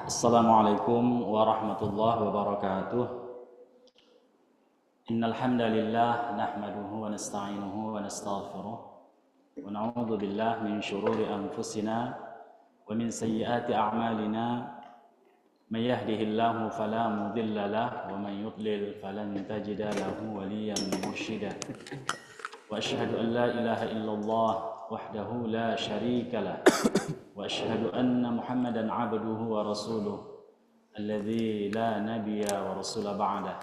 Assalamualaikum warahmatullahi wabarakatuh. Innal hamdalillah nahmaduhu wa nasta'inuhu wa nastaghfiruh wa na'udzu billahi min shururi anfusina wa min sayyiati a'malina. May yahdihillahu fala mudilla lahu wa man yudlil falan tajida lahu waliyan mursyida. Wa asyhadu an la ilaha illallah wahdahu la syarika lah wa asyhadu anna Muhammadan 'abduhu wa rasuluh alladzi la nabiyya wa rasula ba'dah.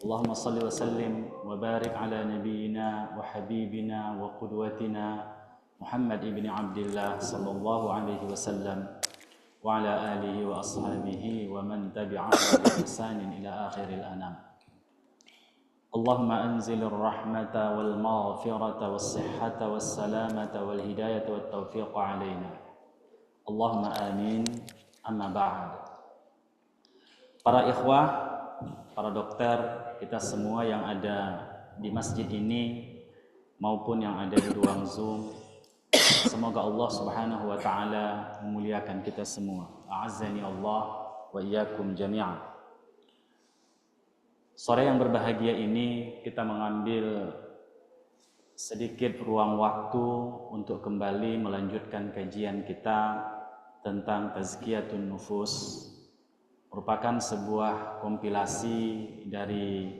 Allahumma salli wa sallim wa barik ala nabiyyina wa habibina wa qudwatina Muhammad ibn Abdullah sallallahu alaihi wasallam wa ala alihi wa ashabihi wa man tabi'ahu bi ihsanin ila akhiril anam. Allahumma anzilir rahmata wal maghfirata was sihhata was salamata wal hidayata wat taufiqa alaina. Allahumma amin. Amma ba'd. Para ikhwah, para dokter, kita semua yang ada di masjid ini maupun yang ada di ruang Zoom, semoga Allah Subhanahu wa taala memuliakan kita semua. A'azzani Allah wa iyyakum jami'an. Sore yang berbahagia ini kita mengambil sedikit ruang waktu untuk kembali melanjutkan kajian kita tentang tazkiyatun nufus, merupakan sebuah kompilasi dari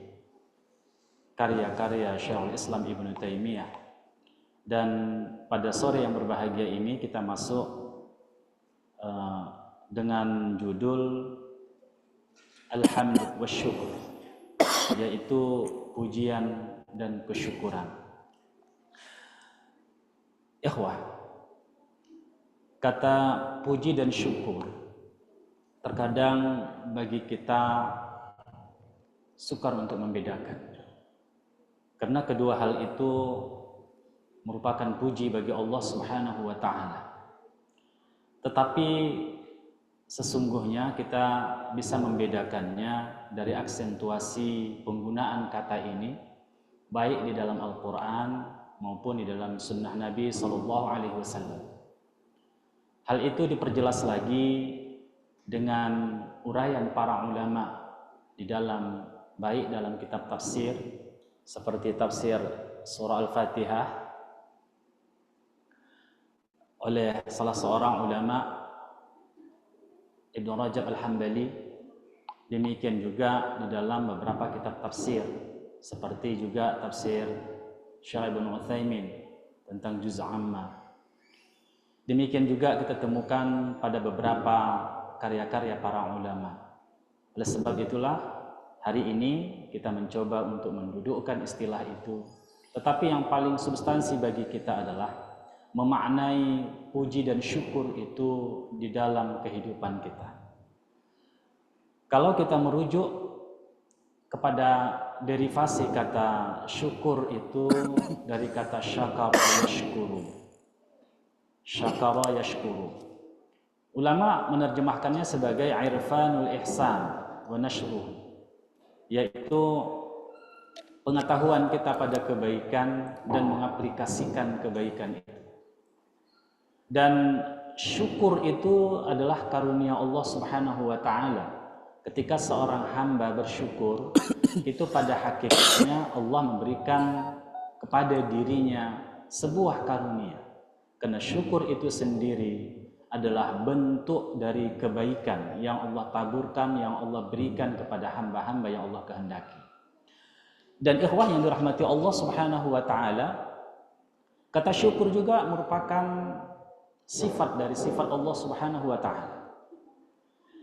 karya-karya Syekhul Islam Ibnu Taimiyah. Dan pada sore yang berbahagia ini kita masuk dengan judul Alhamd wa syukur, yaitu pujian dan kesyukuran. Ikhwah, kata puji dan syukur terkadang bagi kita sukar untuk membedakan, karena kedua hal itu merupakan puji bagi Allah Subhanahu wa taala. Tetapi sesungguhnya kita bisa membedakannya dari aksentuasi penggunaan kata ini baik di dalam Al-Qur'an maupun di dalam sunnah Nabi sallallahu alaihi wasallam. Hal itu diperjelas lagi dengan uraian para ulama di dalam baik dalam kitab tafsir seperti tafsir surah Al-Fatihah oleh salah seorang ulama, Ibnu Rajab Al-Hambali. Demikian juga di dalam beberapa kitab tafsir seperti juga tafsir Syekh Ibnu Utsaimin tentang juz' amma. Demikian juga kita temukan pada beberapa karya-karya para ulama. Oleh sebab itulah hari ini kita mencoba untuk mendudukkan istilah itu. Tetapi yang paling substansi bagi kita adalah memaknai puji dan syukur itu di dalam kehidupan kita. Kalau kita merujuk kepada derivasi kata syukur itu dari kata syakara yashkuru. Syakara yashkuru. Ulama menerjemahkannya sebagai irfanul ihsan wa nashruh, yaitu pengetahuan kita pada kebaikan dan mengaplikasikan kebaikan itu. Dan syukur itu adalah karunia Allah Subhanahu wa taala. Ketika seorang hamba bersyukur, itu pada hakikatnya Allah memberikan kepada dirinya sebuah karunia. Karena syukur itu sendiri adalah bentuk dari kebaikan yang Allah taburkan, yang Allah berikan kepada hamba-hamba yang Allah kehendaki. Dan ikhwah yang dirahmati Allah Subhanahu wa taala, kata syukur juga merupakan sifat dari sifat Allah Subhanahu wa taala.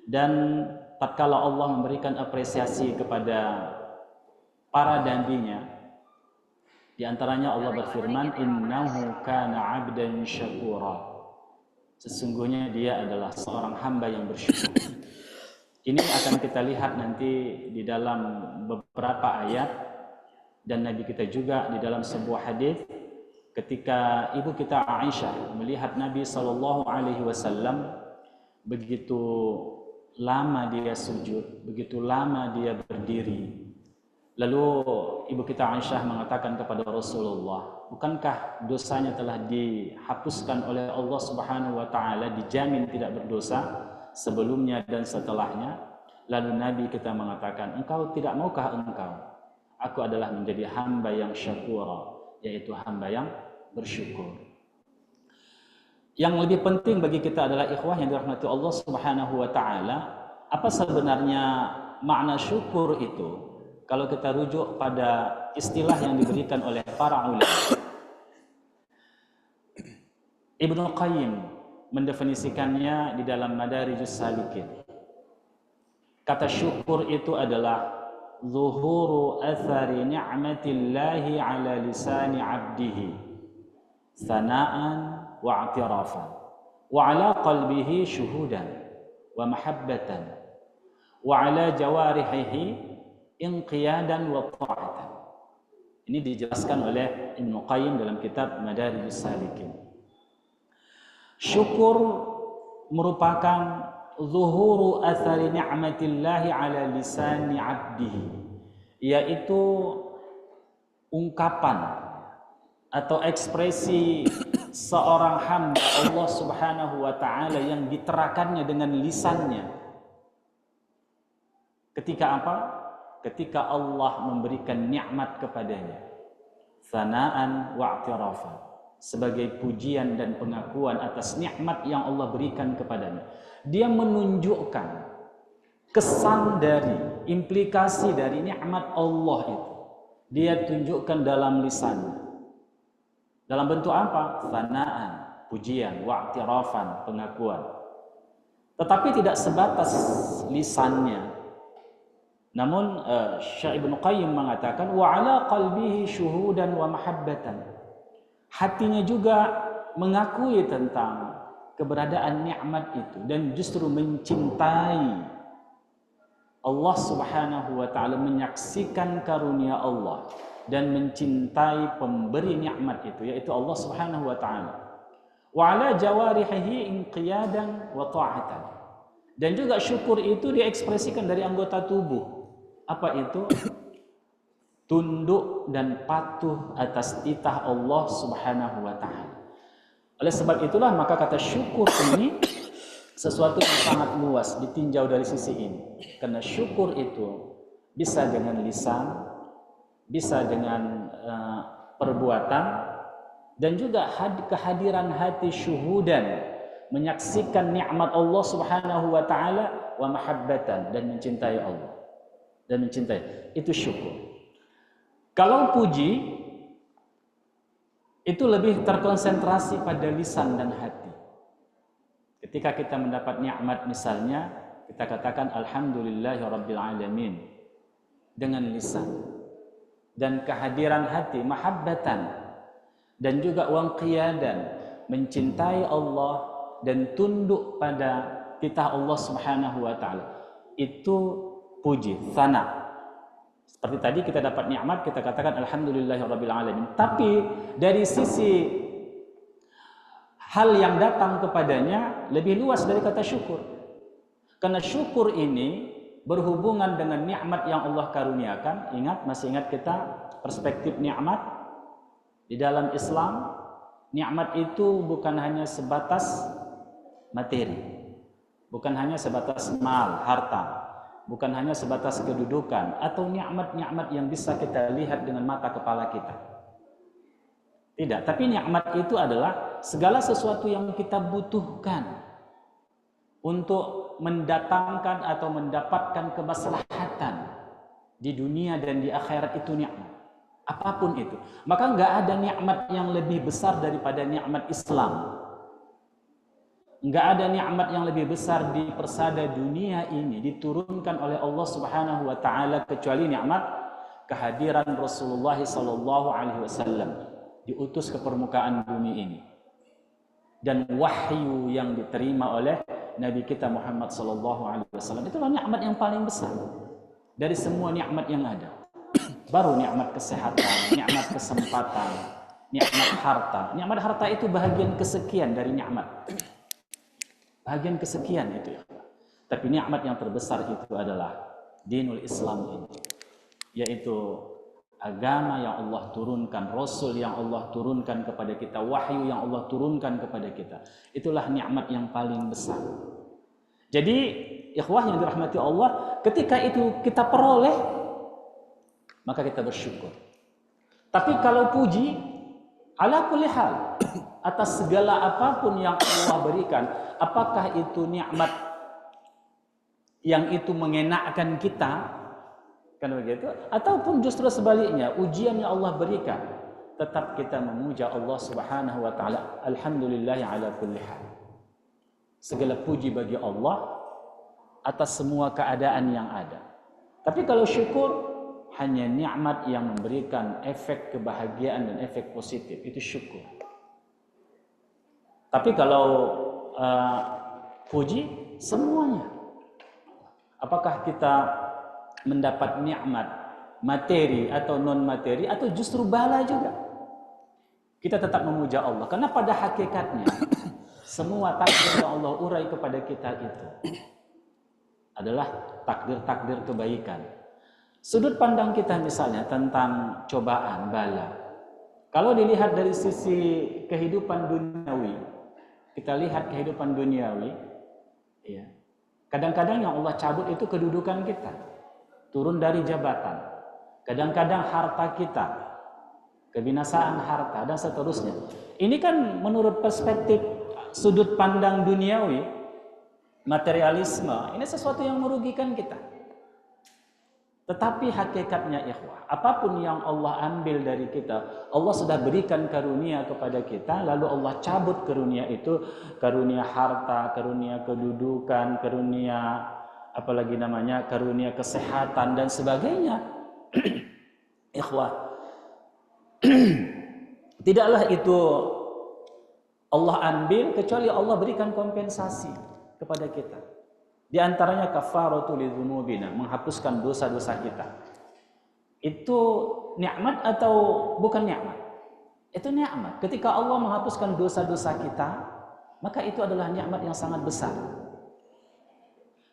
Dan tatkala Allah memberikan apresiasi kepada para nabinya, di antaranya Allah berfirman, innahu kana 'abdan syakura. Sesungguhnya dia adalah seorang hamba yang bersyukur. Ini akan kita lihat nanti di dalam beberapa ayat, dan Nabi kita juga di dalam sebuah hadis ketika ibu kita Aisyah melihat Nabi sallallahu alaihi wasallam begitu lama dia sujud, begitu lama dia berdiri. Lalu ibu kita Aisyah mengatakan kepada Rasulullah, bukankah dosanya telah dihapuskan oleh Allah Subhanahu wa taala, dijamin tidak berdosa? sebelumnya dan setelahnya. Lalu Nabi kita mengatakan, engkau tidak maukah engkau? Aku adalah menjadi hamba yang syakura, yaitu hamba yang bersyukur. Yang lebih penting bagi kita adalah ikhwah yang dirahmati Allah Subhanahu wa taala, apa sebenarnya makna syukur itu? Kalau kita rujuk pada istilah yang diberikan oleh para ulama, Ibnu Qayyim mendefinisikannya di dalam Madarijus Salikin. Kata syukur itu adalah zuhuru athari ni'matillahi ala lisani 'abdihi sana'an wa i'tirafan wa ala qalbihi syuhudan wa mahabbatan wa ala jawarihihi inqiyadan wa ta'atan. Ini dijelaskan oleh Ibnu Qayyim dalam kitab Madarijus Salikin. Syukur merupakan zuhuru athari ni'matillahi ala lisani 'abdihi, yaitu ungkapan atau ekspresi seorang hamba Allah Subhanahu wa taala yang diterakannya dengan lisannya. Ketika apa? Ketika Allah memberikan nikmat kepadanya. Sana'an wa i'tirafan, sebagai pujian dan pengakuan atas nikmat yang Allah berikan kepadanya. Dia menunjukkan kesan dari, implikasi dari nikmat Allah itu. Dia tunjukkan dalam lisannya. Dalam bentuk apa? Sana'an, pujian, wa i'tirafan, pengakuan. Tetapi tidak sebatas lisannya. Namun Syekh Ibnu Qayyim mengatakan wa ala qalbihi syuhudan wa mahabbatan. Hatinya juga mengakui tentang keberadaan nikmat itu dan justru mencintai Allah Subhanahu wa taala, menyaksikan karunia Allah dan mencintai pemberi nikmat itu, yaitu Allah Subhanahu wa taala. Wa ala jawarihi inqiyadan wa ta'atan. Dan juga syukur itu diekspresikan dari anggota tubuh. Apa itu? Tunduk dan patuh atas titah Allah Subhanahu wa taala. Oleh sebab itulah maka kata syukur ini sesuatu yang sangat luas ditinjau dari sisi ini. Karena syukur itu bisa dengan lisan, bisa dengan perbuatan, dan juga kehadiran hati syuhudan, menyaksikan nikmat Allah Subhanahu wa taala, wa mahabbatan, dan mencintai Allah. Dan mencintai, itu syukur. Kalau puji itu lebih terkonsentrasi pada lisan dan hati. Ketika kita mendapat nikmat misalnya, kita katakan alhamdulillahirabbil alamin dengan lisan. Dan kehadiran hati mahabbatan, dan juga wangqiyadan, mencintai Allah dan tunduk pada titah Allah Subhanahu wa taala. Itu puji, sana. Seperti tadi kita dapat nikmat, kita katakan alhamdulillahirabbil alamin. Tapi dari sisi hal yang datang kepadanya lebih luas dari kata syukur. Karena syukur ini berhubungan dengan nikmat yang Allah karuniakan. Ingat, masih ingat kita perspektif nikmat di dalam Islam? Nikmat itu bukan hanya sebatas materi, bukan hanya sebatas mal, harta, bukan hanya sebatas kedudukan atau nikmat-nikmat yang bisa kita lihat dengan mata kepala kita. Tidak, tapi nikmat itu adalah segala sesuatu yang kita butuhkan untuk mendatangkan atau mendapatkan kemaslahatan di dunia dan di akhirat. Itu nikmat. Apapun itu. Maka nggak ada nikmat yang lebih besar daripada nikmat Islam. Nggak ada nikmat yang lebih besar di persada dunia ini diturunkan oleh Allah Subhanahu wa taala kecuali nikmat kehadiran Rasulullah sallallahu alaihi wasallam diutus ke permukaan bumi ini. Dan wahyu yang diterima oleh Nabi kita Muhammad sallallahu alaihi wasallam, itulah nikmat yang paling besar dari semua nikmat yang ada. Baru nikmat kesehatan, nikmat kesempatan, nikmat harta. Nikmat harta itu bahagian kesekian dari nikmat. Bahagian kesekian itu ya. Tapi nikmat yang terbesar itu adalah dinul Islam ini, yaitu agama yang Allah turunkan, Rasul yang Allah turunkan kepada kita, wahyu yang Allah turunkan kepada kita. Itulah nikmat yang paling besar. Jadi ikhwah yang dirahmati Allah, ketika itu kita peroleh, maka kita bersyukur. Tapi kalau puji, ala kulli hal, atas segala apapun yang Allah berikan, apakah itu nikmat yang itu mengenakkan kita, kan begitu, ataupun justru sebaliknya, ujian yang Allah berikan, tetap kita memuja Allah Subhanahu wa taala. Alhamdulillah ala kulli hal. Segala puji bagi Allah atas semua keadaan yang ada. Tapi kalau syukur, hanya nikmat yang memberikan efek kebahagiaan dan efek positif, itu syukur. Tapi kalau puji, semuanya. Apakah kita mendapat nikmat materi atau non materi, atau justru bala juga, kita tetap memuja Allah. Karena pada hakikatnya semua takdir yang Allah urai kepada kita itu adalah takdir-takdir kebaikan. Sudut pandang kita misalnya tentang cobaan, bala, kalau dilihat dari sisi kehidupan duniawi, kita lihat kehidupan duniawi, ya, kadang-kadang yang Allah cabut itu kedudukan kita, turun dari jabatan, kadang-kadang harta kita, kebinasaan harta, dan seterusnya. Ini kan menurut perspektif sudut pandang duniawi, materialisme, ini sesuatu yang merugikan kita. Tetapi hakikatnya ikhwah, apapun yang Allah ambil dari kita, Allah sudah berikan karunia kepada kita, lalu Allah cabut karunia itu, karunia harta, karunia kedudukan, karunia apalagi namanya, karunia kesehatan dan sebagainya. Ikhwah, tidaklah itu Allah ambil kecuali Allah berikan kompensasi kepada kita. Di antaranya kafaratul lidzunubina, menghapuskan dosa-dosa kita. Itu nikmat atau bukan nikmat? Itu nikmat. Ketika Allah menghapuskan dosa-dosa kita, maka itu adalah nikmat yang sangat besar.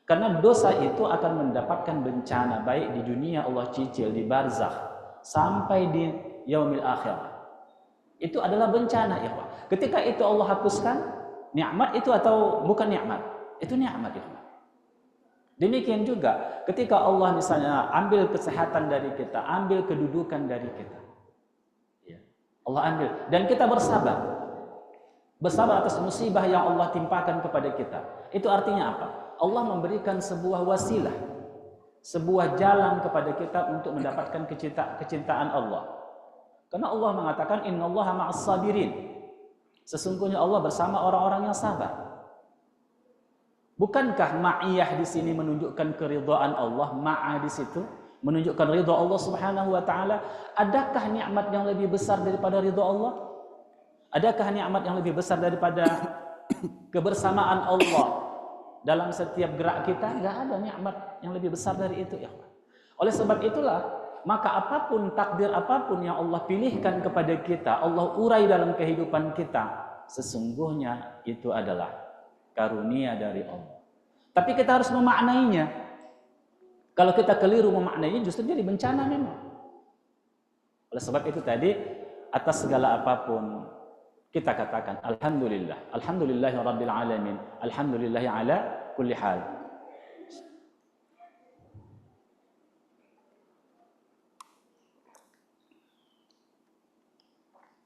Karena dosa itu akan mendapatkan bencana, baik di dunia Allah cicil, di barzakh, sampai di yaumil akhirah. Itu adalah bencana, ikhwan. Ketika itu Allah hapuskan, nikmat itu atau bukan nikmat? Itu nikmat, ikhwan. Demikian juga ketika Allah misalnya ambil kesehatan dari kita, ambil kedudukan dari kita, ya, Allah ambil, dan kita bersabar atas musibah yang Allah timpakan kepada kita. Itu artinya apa? Allah memberikan sebuah wasilah, sebuah jalan kepada kita untuk mendapatkan kecintaan Allah. Karena Allah mengatakan innallaha ma'as sabirin, sesungguhnya Allah bersama orang-orang yang sabar. Bukankah ma'iyah di sini menunjukkan keridhaan Allah? Ma'ah di situ menunjukkan ridha Allah Subhanahu wa taala. Adakah nikmat yang lebih besar daripada ridha Allah? Adakah nikmat yang lebih besar daripada kebersamaan Allah dalam setiap gerak kita? Enggak ada nikmat yang lebih besar dari itu, ya. Oleh sebab itulah, maka apapun takdir apapun yang Allah pilihkan kepada kita, Allah urai dalam kehidupan kita, sesungguhnya itu adalah karunia dari Allah. Tapi kita harus memaknainya. Kalau kita keliru memaknainya, justru jadi bencana memang. Oleh sebab itu tadi, atas segala apapun kita katakan alhamdulillah, alhamdulillahi rabbil alamin, alhamdulillahi ala kulli hal.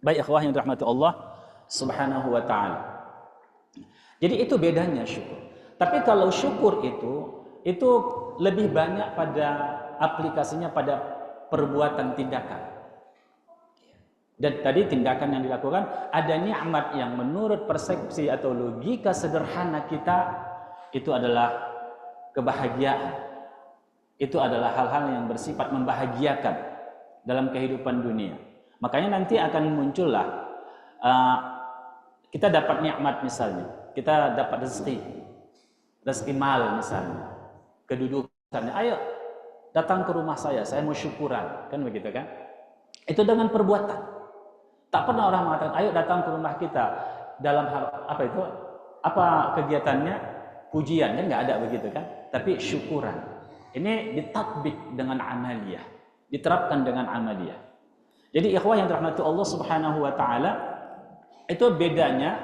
Baik ikhwah yang dirahmati Allah Subhanahu wa taala. Jadi itu bedanya syukur. Tapi kalau syukur itu lebih banyak pada aplikasinya pada perbuatan tindakan. Dan tadi tindakan yang dilakukan, ada nikmat yang menurut persepsi atau logika sederhana kita itu adalah kebahagiaan. Itu adalah hal-hal yang bersifat membahagiakan dalam kehidupan dunia. Makanya nanti akan muncullah kita dapat nikmat misalnya, kita dapat rezeki mal misalnya, kedudukan misalnya, ayo datang ke rumah saya mau syukuran, kan begitu kan? Itu dengan perbuatan. Tak pernah orang mengatakan, ayo datang ke rumah kita dalam hal apa itu? Apa kegiatannya? Pujian, kan nggak ada begitu kan? Tapi syukuran. Ini ditatbik dengan amaliyah, diterapkan dengan amaliyah. Jadi ikhwah yang dirahmati Allah Subhanahu wa taala, itu bedanya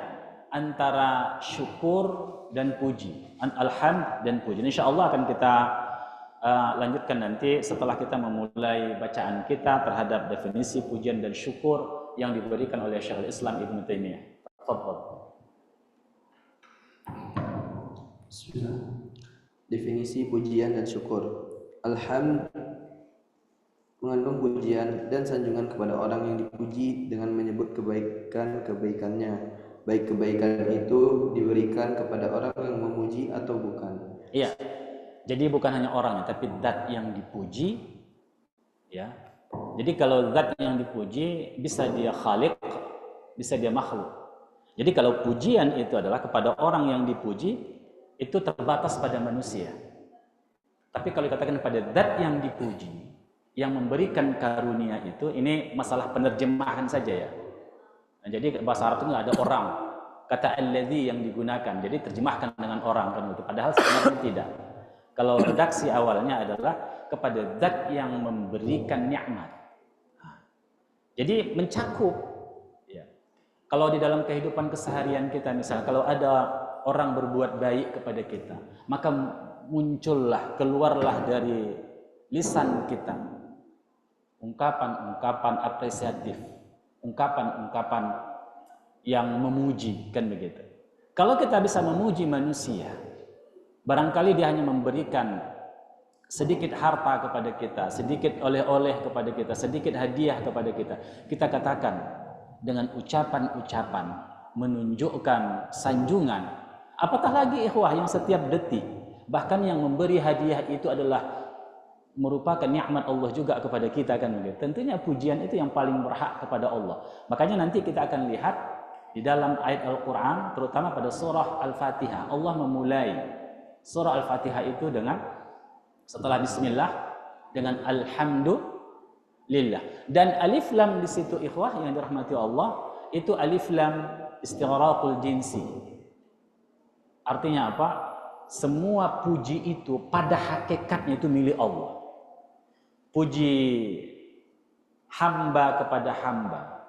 antara syukur dan puji, alhamd dan puji. Insyaallah akan kita lanjutkan nanti setelah kita memulai bacaan kita terhadap definisi pujian dan syukur yang diberikan oleh Syekhul Islam Ibnu Taimiyah. Tafadhol. Bismillah. Definisi pujian dan syukur. Alhamd mengandung pujian dan sanjungan kepada orang yang dipuji dengan menyebut kebaikan-kebaikannya, baik kebaikan itu diberikan kepada orang yang memuji atau bukan. Iya. Jadi bukan hanya orangnya, tapi zat yang dipuji, ya. Jadi kalau zat yang dipuji bisa dia khaliq, bisa dia makhluk. Jadi kalau pujian itu adalah kepada orang yang dipuji, itu terbatas pada manusia. Tapi kalau dikatakan pada zat yang dipuji, yang memberikan karunia itu, ini masalah penerjemahan saja ya. Nah, jadi bahasa Arab itu nggak ada orang, kata alladzi yang digunakan, jadi terjemahkan dengan orang kan itu. Padahal sebenarnya tidak. Kalau redaksi awalnya adalah kepada zat yang memberikan nikmat. Jadi mencakup. Ya. Kalau di dalam kehidupan keseharian kita, misalnya kalau ada orang berbuat baik kepada kita, maka muncullah, keluarlah dari lisan kita ungkapan-ungkapan apresiatif, ungkapan-ungkapan yang memuji, kan begitu. Kalau kita bisa memuji manusia, barangkali dia hanya memberikan sedikit harta kepada kita, sedikit oleh-oleh kepada kita, sedikit hadiah kepada kita. Kita katakan dengan ucapan-ucapan menunjukkan sanjungan. Apatah lagi ikhwah yang setiap detik, bahkan yang memberi hadiah itu adalah merupakan nikmat Allah juga kepada kita, kan begitu. Tentunya pujian itu yang paling berhak kepada Allah. Makanya nanti kita akan lihat di dalam ayat Al-Qur'an, terutama pada surah Al-Fatihah, Allah memulai surah Al-Fatihah itu dengan setelah bismillah dengan alhamdulillah. Dan alif lam di situ ikhwah yang dirahmati Allah, itu alif lam istighraqul jinsi. Artinya apa? Semua puji itu pada hakikatnya itu milik Allah. Puji hamba kepada hamba,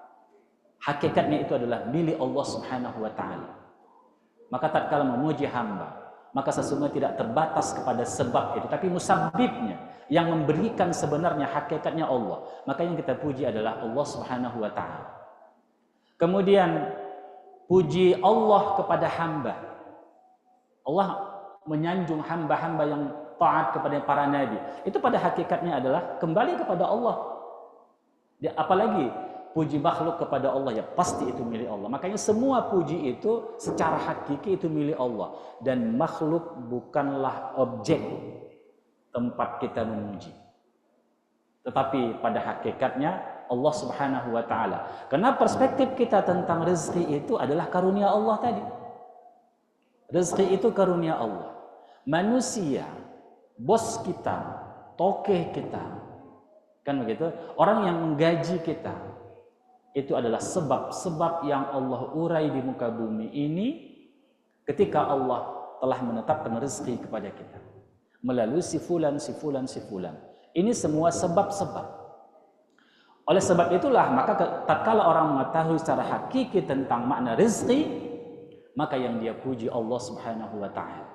hakikatnya itu adalah milik Allah Subhanahu wa taala. Maka tatkala memuji hamba, maka sesungguhnya tidak terbatas kepada sebab itu, tapi musabbibnya yang memberikan sebenarnya hakikatnya Allah. Maka yang kita puji adalah Allah Subhanahu wa taala. Kemudian puji Allah kepada hamba. Allah menyanjung hamba-hamba yang taat kepada para nabi. Itu pada hakikatnya adalah kembali kepada Allah. Apalagi puji makhluk kepada Allah, ya pasti itu milik Allah. Makanya semua puji itu secara hakiki itu milik Allah. Dan makhluk bukanlah objek tempat kita memuji. Tetapi pada hakikatnya Allah Subhanahu wa taala. Karena perspektif kita tentang rezeki itu adalah karunia Allah tadi. Rezeki itu karunia Allah. Manusia, bos kita, tokeh kita, kan begitu, orang yang menggaji kita, itu adalah sebab-sebab yang Allah urai di muka bumi ini ketika Allah telah menetapkan rezeki kepada kita melalui si fulan. Ini semua sebab-sebab. Oleh sebab itulah maka tatkala orang mengetahui secara hakiki tentang makna rezeki, maka yang dia puji Allah Subhanahu wa taala.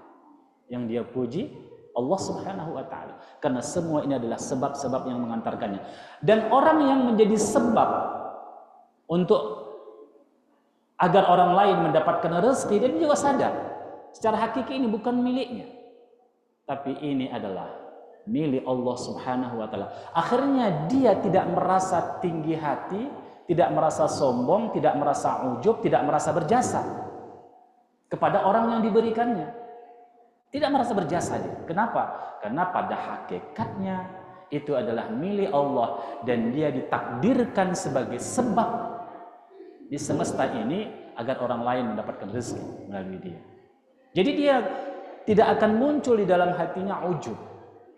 Yang dia puji Allah Subhanahu wa taala. Karena semua ini adalah sebab-sebab yang mengantarkannya. Dan orang yang menjadi sebab untuk agar orang lain mendapatkan rezeki, dia juga sadar secara hakiki ini bukan miliknya, tapi ini adalah milik Allah Subhanahu wa taala. Akhirnya dia tidak merasa tinggi hati, tidak merasa sombong, tidak merasa ujub, tidak merasa berjasa kepada orang yang diberikannya. Tidak merasa berjasa dia. Kenapa? Karena pada hakikatnya itu adalah milik Allah dan dia ditakdirkan sebagai sebab di semesta ini agar orang lain mendapatkan rezeki melalui dia. Jadi dia tidak akan muncul di dalam hatinya ujub,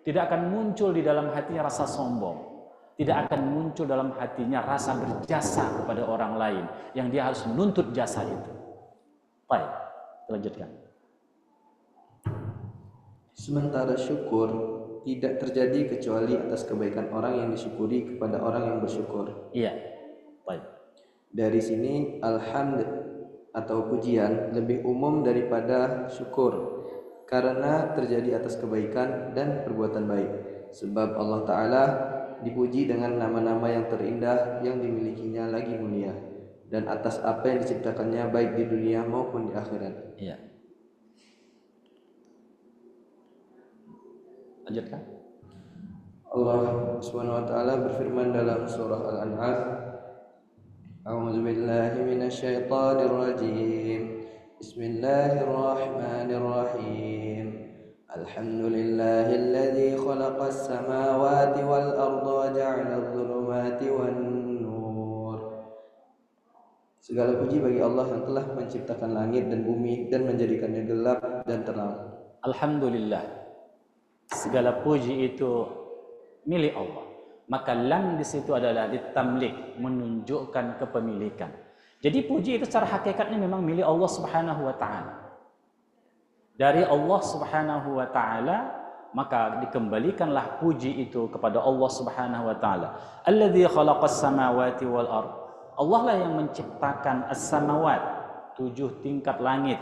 tidak akan muncul di dalam hatinya rasa sombong, tidak akan muncul dalam hatinya rasa berjasa kepada orang lain yang dia harus menuntut jasa itu. Baik, lanjutkan. Sementara syukur tidak terjadi kecuali atas kebaikan orang yang disyukuri kepada orang yang bersyukur. Iya, baik. Dari sini alhamd atau pujian lebih umum daripada syukur karena terjadi atas kebaikan dan perbuatan baik. Sebab Allah Ta'ala dipuji dengan nama-nama yang terindah yang dimilikinya lagi mulia, dan atas apa yang diciptakannya baik di dunia maupun di akhirat. Iya. Lanjutkan. Allah Subhanahu wa taala berfirman dalam surah Al-An'am, A'udzu billahi minasyaitonir rajim. Bismillahirrahmanirrahim. Alhamdulillahilladzi khalaqas samawati wal arda wa ja'ala adh-dhulumati wan nur. Segala puji bagi Allah yang telah menciptakan langit dan bumi dan menjadikannya gelap dan terang. Alhamdulillah, segala puji itu milik Allah. Maka lam di situ adalah ditamlik, menunjukkan kepemilikan. Jadi puji itu secara hakikatnya memang milik Allah Subhanahu wa taala. Dari Allah Subhanahu wa taala, maka dikembalikanlah puji itu kepada Allah Subhanahu wa taala. Alladzi khalaqas samawati wal ard. Allah lah yang menciptakan as-samawat, 7 tingkat langit,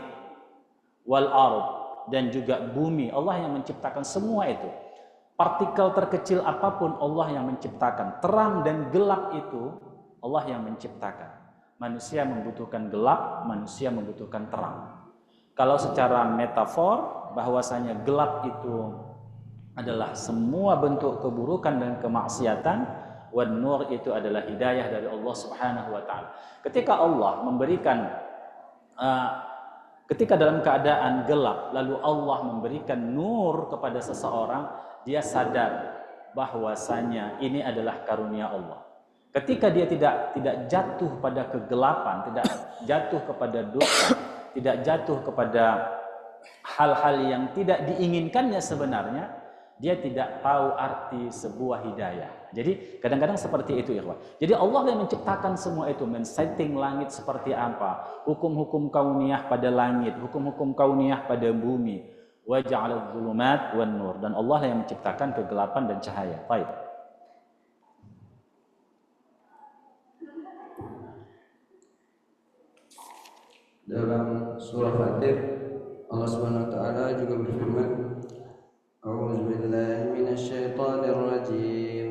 wal ard, dan juga bumi. Allah yang menciptakan semua itu. Partikel terkecil apapun Allah yang menciptakan. Terang dan gelap itu Allah yang menciptakan. Manusia membutuhkan gelap, manusia membutuhkan terang. Kalau secara metafor, bahwasanya gelap itu adalah semua bentuk keburukan dan kemaksiatan, wan nur itu adalah hidayah dari Allah Subhanahu wa taala. Ketika Allah memberikan ketika dalam keadaan gelap, lalu Allah memberikan nur kepada seseorang, dia sadar bahwasanya ini adalah karunia Allah. Ketika dia tidak jatuh pada kegelapan, tidak jatuh kepada dosa, tidak jatuh kepada hal-hal yang tidak diinginkannya sebenarnya, dia tidak tahu arti sebuah hidayah. Jadi kadang-kadang seperti itu, ikhwan. Jadi Allah yang menciptakan semua itu, men-setting langit seperti apa, hukum-hukum kauniyah pada langit, hukum-hukum kauniyah pada bumi. Wa ja'ala adh-dhulumat wan nur, dan Allah yang menciptakan kegelapan dan cahaya. Baik. Dalam surah Fatir, Allah Subhanahu wa taala juga berfirman, A'udzu billahi minasyaitonir rajim.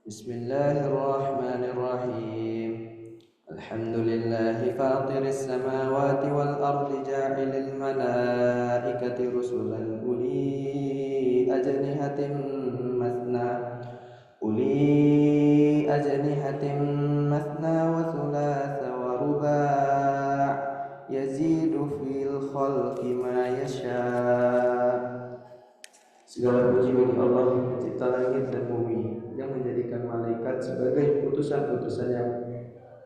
Bismillahirrahmanirrahim. Alhamdulillahi fatiris samawati wal ardi ja'ilil malaikati rusulan uli ajnihatin mathna wa thulatha wa ruba' yazidu fil khalqi ma yasha'. Segala puji bagi Allah pencipta langit dan bumi yang menjadikan malaikat sebagai utusan-utusan yang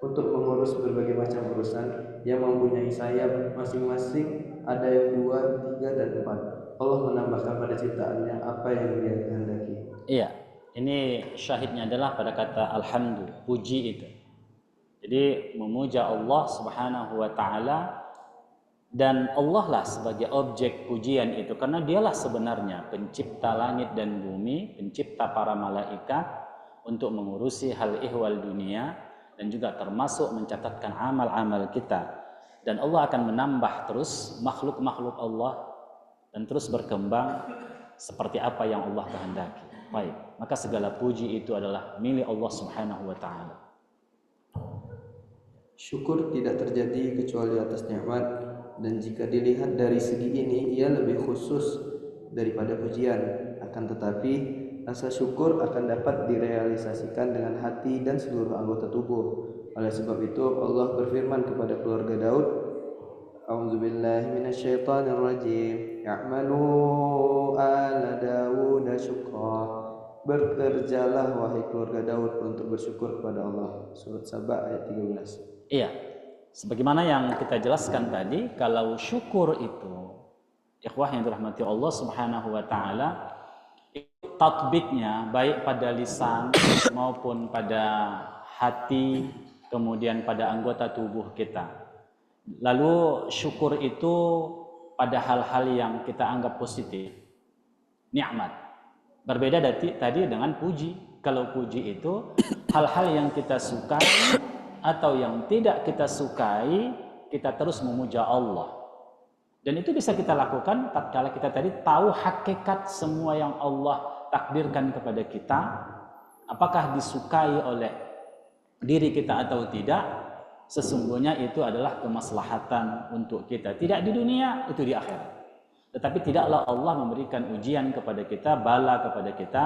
untuk mengurus berbagai macam urusan, yang mempunyai sayap masing-masing, ada yang 2, 3, dan 4. Allah menambahkan pada ciptaannya apa yang Dia kehendaki. Iya, ini syahidnya adalah pada kata alhamdu, puji itu. Jadi memuja Allah Subhanahu wa taala, dan Allah lah sebagai objek pujian itu, karena dialah sebenarnya pencipta langit dan bumi, pencipta para malaikat untuk mengurusi hal ihwal dunia, dan juga termasuk mencatatkan amal-amal kita. Dan Allah akan menambah terus makhluk-makhluk Allah dan terus berkembang seperti apa yang Allah kehendaki. Baik, maka segala puji itu adalah milik Allah Subhanahu wa taala. Syukur tidak terjadi kecuali atas nikmat, dan jika dilihat dari segi ini ia lebih khusus daripada pujian. Akan tetapi rasa syukur akan dapat direalisasikan dengan hati dan seluruh anggota tubuh. Oleh sebab itu Allah berfirman kepada keluarga Daud, A'udzu billahi minasyaitonir rajim. Ya'malu ala Daud syukra. Bekerjalah wahai keluarga Daud untuk bersyukur kepada Allah. Surat Saba ayat 13. Iya, sebagaimana yang kita jelaskan tadi, kalau syukur itu, ikhwah yang dirahmati Allah Subhanahu wa taala, tatbiknya baik pada lisan maupun pada hati, kemudian pada anggota tubuh kita. Lalu syukur itu pada hal-hal yang kita anggap positif, nikmat. Berbeda tadi dengan puji. Kalau puji itu hal-hal yang kita sukai atau yang tidak kita sukai, kita terus memuja Allah. Dan itu bisa kita lakukan tatkala kita tadi tahu hakikat semua yang Allah takdirkan kepada kita, apakah disukai oleh diri kita atau tidak, sesungguhnya itu adalah kemaslahatan untuk kita. Tidak di dunia, itu di akhirat. Tetapi tidaklah Allah memberikan ujian kepada kita, bala kepada kita,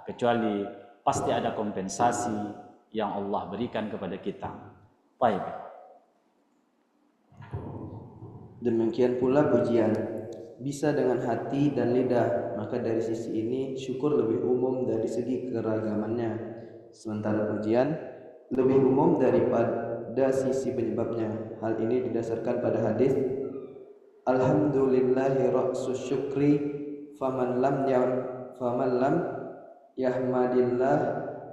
kecuali pasti ada kompensasi yang Allah berikan kepada kita. Baik. Demikian pula pujian bisa dengan hati dan lidah, maka dari sisi ini syukur lebih umum dari segi keragamannya, sementara pujian lebih umum daripada sisi penyebabnya. Hal ini didasarkan pada hadis Alhamdulillahi ra'sus syukri faman lam yahmadillah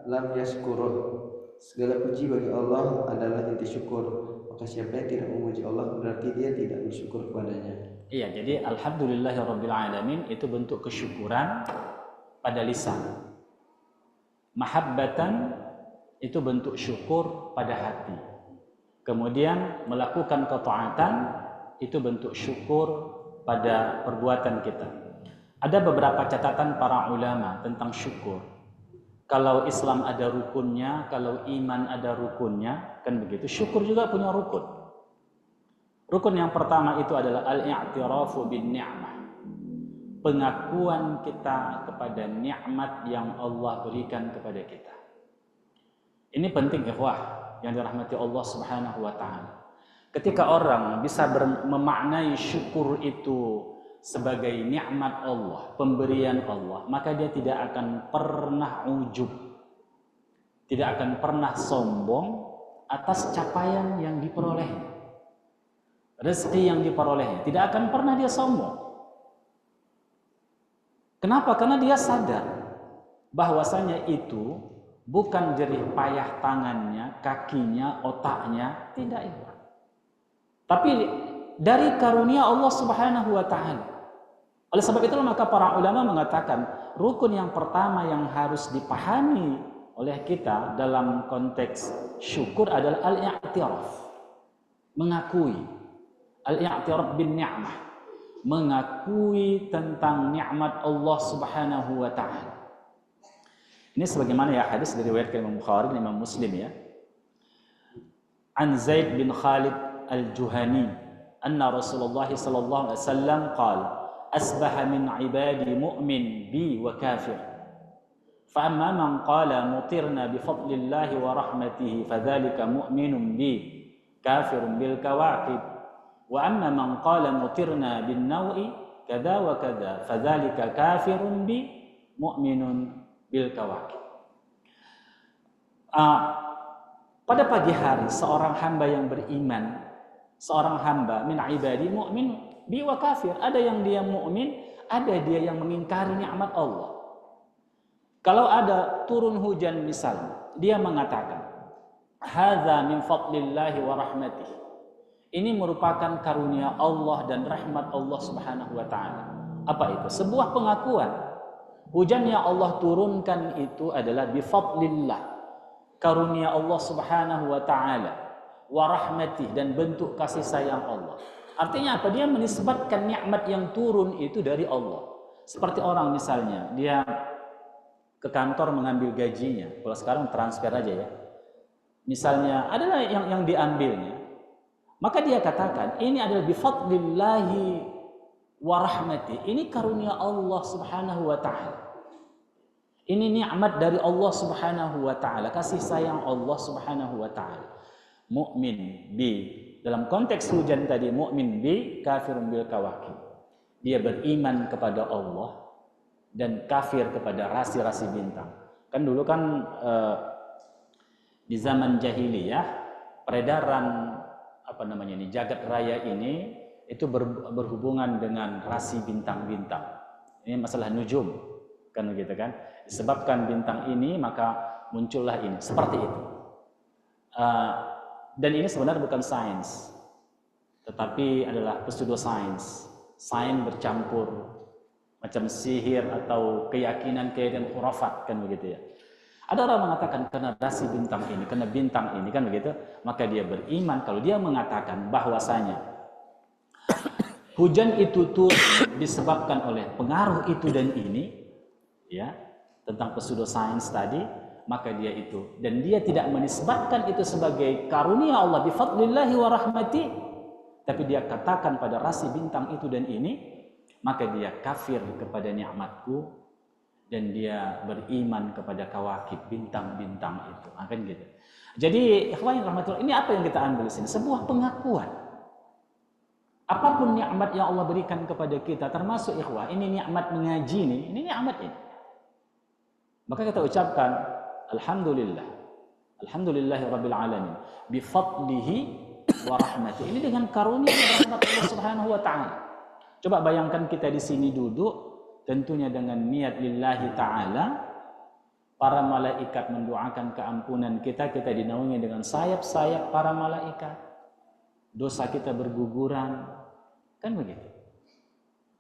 lam yashkuruh. Segala puji bagi Allah adalah inti syukur, maka siapa yang tidak memuji Allah berarti dia tidak bersyukur kepadanya. Iya, jadi alhamdulillahirabbil alamin itu bentuk kesyukuran pada lisan. Mahabbatan itu bentuk syukur pada hati. Kemudian melakukan ketaatan itu bentuk syukur pada perbuatan kita. Ada beberapa catatan para ulama tentang syukur. Kalau Islam ada rukunnya, kalau iman ada rukunnya, kan begitu. Syukur juga punya rukun. Rukun yang pertama itu adalah al-i'tirafu bin ni'mah. Pengakuan kita kepada nikmat yang Allah berikan kepada kita. Ini penting ikhwah yang dirahmati Allah Subhanahu wa taala. Ketika orang bisa memaknai syukur itu sebagai nikmat Allah, pemberian Allah, maka dia tidak akan pernah ujub, tidak akan pernah sombong atas capaian yang diperolehnya, rezeki yang diperolehnya, tidak akan pernah dia sombong. Kenapa? Karena dia sadar bahwasanya itu bukan jerih payah tangannya, kakinya, otaknya, tidak itu. Tapi dari karunia Allah Subhanahu wa taala. Oleh sebab itulah maka para ulama mengatakan rukun yang pertama yang harus dipahami oleh kita dalam konteks syukur adalah al-i'tiraf. Mengakui. Al-i'tiraf bin ni'mah. Mengakui tentang nikmat Allah Subhanahu wa taala. Ini sebagaimana ya hadis diriwayatkan Imam Bukhari dan Imam Muslim ya. An Zaid bin Khalid al-Juhani anna Rasulullah sallallahu alaihi wasallam qala asbaha min ibadi mu'min bi wa kafir fa amma man qala mutirna bi fadlillahi wa rahmatihi fadzalika mu'minun bi kafirun bil kawakib wa amma man qala mutirna bin nawi kadza wa kadza fadzalika kafirun bi mu'minun bil kawakib. Pada pagi hari seorang hamba yang beriman, seorang hamba min ibadi mu'min bi wa kafir, ada yang dia mukmin, ada dia yang mengingkari nikmat Allah. Kalau ada turun hujan misalnya, dia mengatakan hadza min fadlillahi wa rahmatihi. Ini merupakan karunia Allah dan rahmat Allah Subhanahu wa taala. Apa itu? Sebuah pengakuan. Hujan yang Allah turunkan itu adalah bi fadlillah, karunia Allah Subhanahu wa taala, wa rahmatih, dan bentuk kasih sayang Allah. Artinya apa? Dia menisbatkan nikmat yang turun itu dari Allah. Seperti orang misalnya, dia ke kantor mengambil gajinya. Kalau sekarang transfer aja ya. Misalnya adalah yang diambilnya. Maka dia katakan, ini adalah bi fadlillahi wa rahmatih. Ini karunia Allah Subhanahu wa taala. Ini nikmat dari Allah Subhanahu wa taala, kasih sayang Allah Subhanahu wa taala. Mukmin bi, dalam konteks hujan tadi, mukmin bi kafirun bil kawakib. Dia beriman kepada Allah dan kafir kepada rasi-rasi bintang. Kan dulu kan di zaman jahiliyah peredaran jagat raya ini itu berhubungan dengan rasi bintang-bintang. Ini masalah nujum, kan begitu kan? Disebabkan bintang ini maka muncullah ini, seperti itu. Dan ini sebenarnya bukan sains, tetapi adalah pseudosains. Sains bercampur macam sihir atau keyakinan khurafat, kan begitu ya. Ada orang mengatakan karena rasi bintang ini, karena bintang ini, kan begitu, maka dia beriman. Kalau dia mengatakan bahwasanya hujan itu turun disebabkan oleh pengaruh itu dan ini, ya, tentang pseudosains tadi, maka dia itu, dan dia tidak menisbatkan itu sebagai karunia Allah bifadlillahi wa rahmati, tapi dia katakan pada rasi bintang itu dan ini, maka dia kafir kepada nikmatku dan dia beriman kepada kawakib, bintang-bintang itu. Akan gitu. Jadi ikhwan rahmatullah, ini apa yang kita ambil di sini? Sebuah pengakuan. Apapun nikmat yang Allah berikan kepada kita, termasuk ikhwah, ini nikmat mengaji ini nikmat ini. Maka kita ucapkan alhamdulillah. Alhamdulillahirabbil alamin bi fadlihi wa rahmatihi. Ini dengan karunia dan rahmat Allah Subhanahu wa taala. Coba bayangkan kita di sini duduk tentunya dengan niat lillahi ta'ala, para malaikat mendoakan keampunan kita, kita dinaungi dengan sayap-sayap para malaikat, dosa kita berguguran, kan begitu.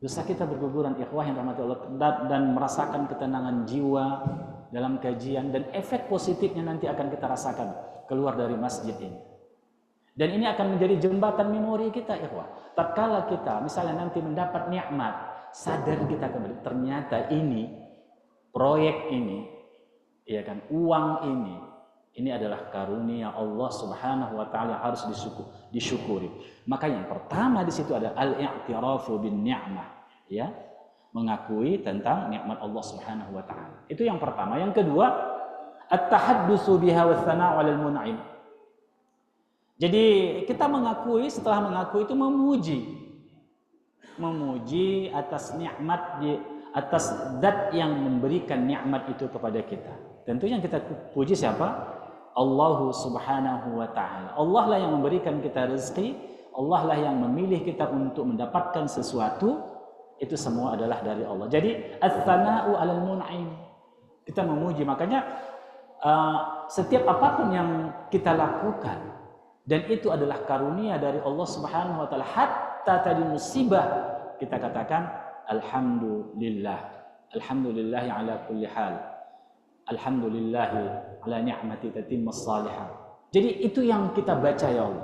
Dosa kita berguguran, ikhwah yang rahmati Allah, dan merasakan ketenangan jiwa dalam kajian, dan efek positifnya nanti akan kita rasakan keluar dari masjid ini. Dan ini akan menjadi jembatan memori kita, ikhwah. Tatkala kita misalnya nanti mendapat nikmat, sadar kita kembali, ternyata ini proyek ini, ya kan, uang ini adalah karunia Allah Subhanahu wa taala, harus disyukuri. Maka yang pertama di situ ada al-i'tirafu bin ni'mah, ya, mengakui tentang nikmat Allah Subhanahu wa taala. Itu yang pertama. Yang kedua, at-tahaddusu biha wa tsana'u 'alal mun'im. Jadi kita mengakui, setelah mengakui itu memuji atas nikmat, atas zat yang memberikan nikmat itu kepada kita. Tentu yang kita puji siapa? Allah Subhanahu wa taala. Allah lah yang memberikan kita rezeki, Allah lah yang memilih kita untuk mendapatkan sesuatu. Itu semua adalah dari Allah. Jadi ats-tsana'u 'alal mun'im. Kita memuji, makanya setiap apapun yang kita lakukan dan itu adalah karunia dari Allah Subhanahu wa taala, hatta tadi musibah kita katakan alhamdulillah. Alhamdulillahi ala kulli hal. Alhamdulillahi ala ni'mati tatimmus shalihat. Jadi itu yang kita baca, ya Allah.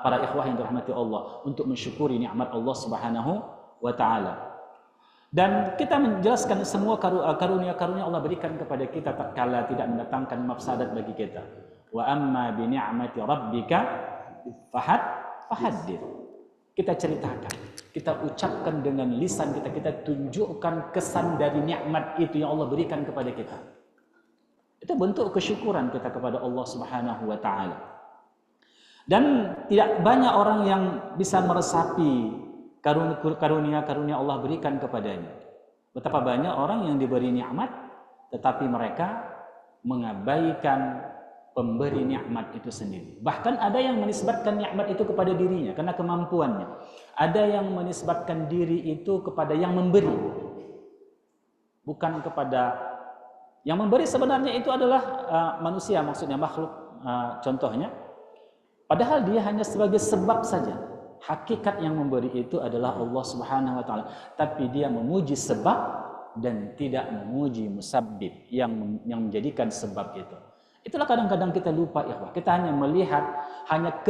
Para ikhwah yang dirahmati Allah, untuk mensyukuri nikmat Allah Subhanahu wa taala. Dan kita menjelaskan semua karunia-karunia Allah berikan kepada kita tatkala tidak mendatangkan mafsadat bagi kita. Wa amma bi ni'mati rabbika fahaddits. Kita ceritakan, kita ucapkan dengan lisan kita, kita tunjukkan kesan dari nikmat itu yang Allah berikan kepada kita. Itu bentuk kesyukuran kita kepada Allah Subhanahu wa taala. Dan tidak banyak orang yang bisa meresapi karunia-karunia Allah berikan kepadanya. Betapa banyak orang yang diberi nikmat tetapi mereka mengabaikan pemberi nikmat itu sendiri. Bahkan ada yang menisbatkan nikmat itu kepada dirinya karena kemampuannya. Ada yang menisbatkan diri itu kepada yang memberi, bukan kepada yang memberi. Sebenarnya itu adalah manusia, maksudnya makhluk, contohnya. Padahal dia hanya sebagai sebab saja. Hakikat yang memberi itu adalah Allah Subhanahu wa taala, tapi dia memuji sebab dan tidak memuji musabbib yang menjadikan sebab itu. Itulah kadang-kadang kita lupa, ikhwah. Kita hanya melihat, hanya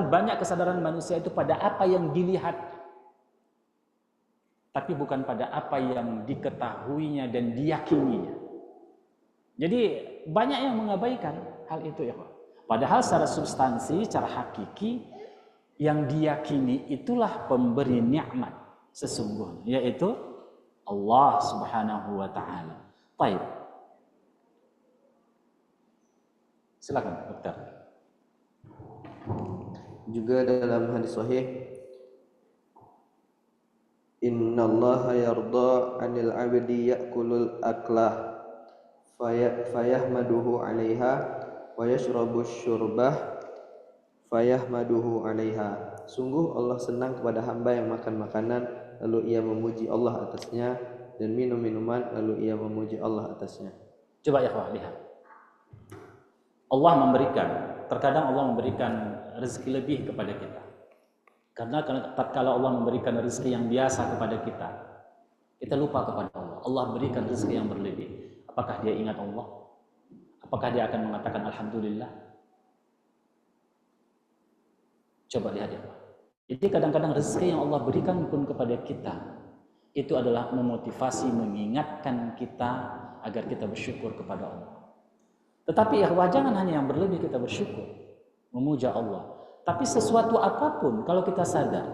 banyak kesadaran manusia itu pada apa yang dilihat, tapi bukan pada apa yang diketahuinya dan diyakininya. Jadi banyak yang mengabaikan hal itu, ikhwah. Padahal secara substansi, secara hakiki, yang diyakini itulah pemberi nikmat sesungguhnya, yaitu Allah Subhanahu wa taala. Baik. Silakan, Dokter. Juga dalam hadis sahih, innallaha yarda 'anil 'abdi ya'kulul aklah fayahmaduhu 'alaiha wa yashrabu syurbah fayahmaduhu 'alaiha. Sungguh Allah senang kepada hamba yang makan makanan lalu ia memuji Allah atasnya, dan minum minuman lalu ia memuji Allah atasnya. Coba ya, lihat. Allah memberikan, terkadang Allah memberikan rezeki lebih kepada kita. Karena tatkala Allah memberikan rezeki yang biasa kepada kita, kita lupa kepada Allah. Allah berikan rezeki yang berlebih. Apakah dia ingat Allah? Apakah dia akan mengatakan alhamdulillah? Coba lihat ya. Jadi kadang-kadang rezeki yang Allah berikan pun kepada kita itu adalah memotivasi, mengingatkan kita agar kita bersyukur kepada Allah. Tetapi jangan hanya yang berlebih kita bersyukur, memuja Allah. Tapi sesuatu apapun kalau kita sadar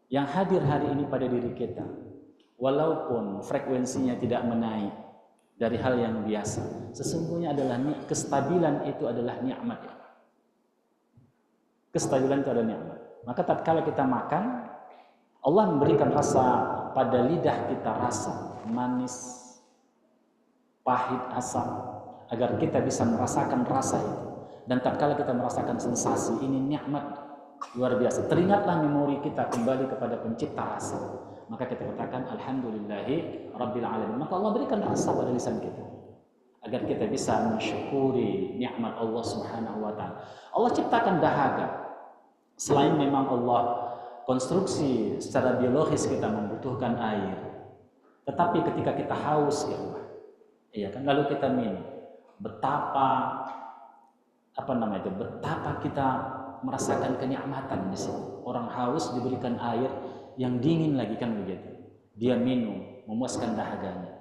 yang hadir hari ini pada diri kita, walaupun frekuensinya tidak menaik dari hal yang biasa, sesungguhnya adalah kestabilan itu adalah nikmat. Kestabilan itu adalah nikmat. Maka tatkala kita makan, Allah memberikan rasa pada lidah kita, rasa manis, pahit, asam, agar kita bisa merasakan rasa itu. Dan tatkala kita merasakan sensasi ini, nikmat luar biasa. Teringatlah memori kita kembali kepada pencipta rasa. Maka kita katakan alhamdulillahi rabbil alamin. Maka Allah berikan rasa pada lisan kita agar kita bisa mensyukuri nikmat Allah Subhanahu wa taala. Allah ciptakan dahaga. Selain memang Allah konstruksi secara biologis kita membutuhkan air, tetapi ketika kita haus ya Allah, iya kan, lalu kita minum, betapa betapa kita merasakan kenikmatan di sini. Orang haus diberikan air yang dingin lagi kan begitu, dia minum, memuaskan dahaganya.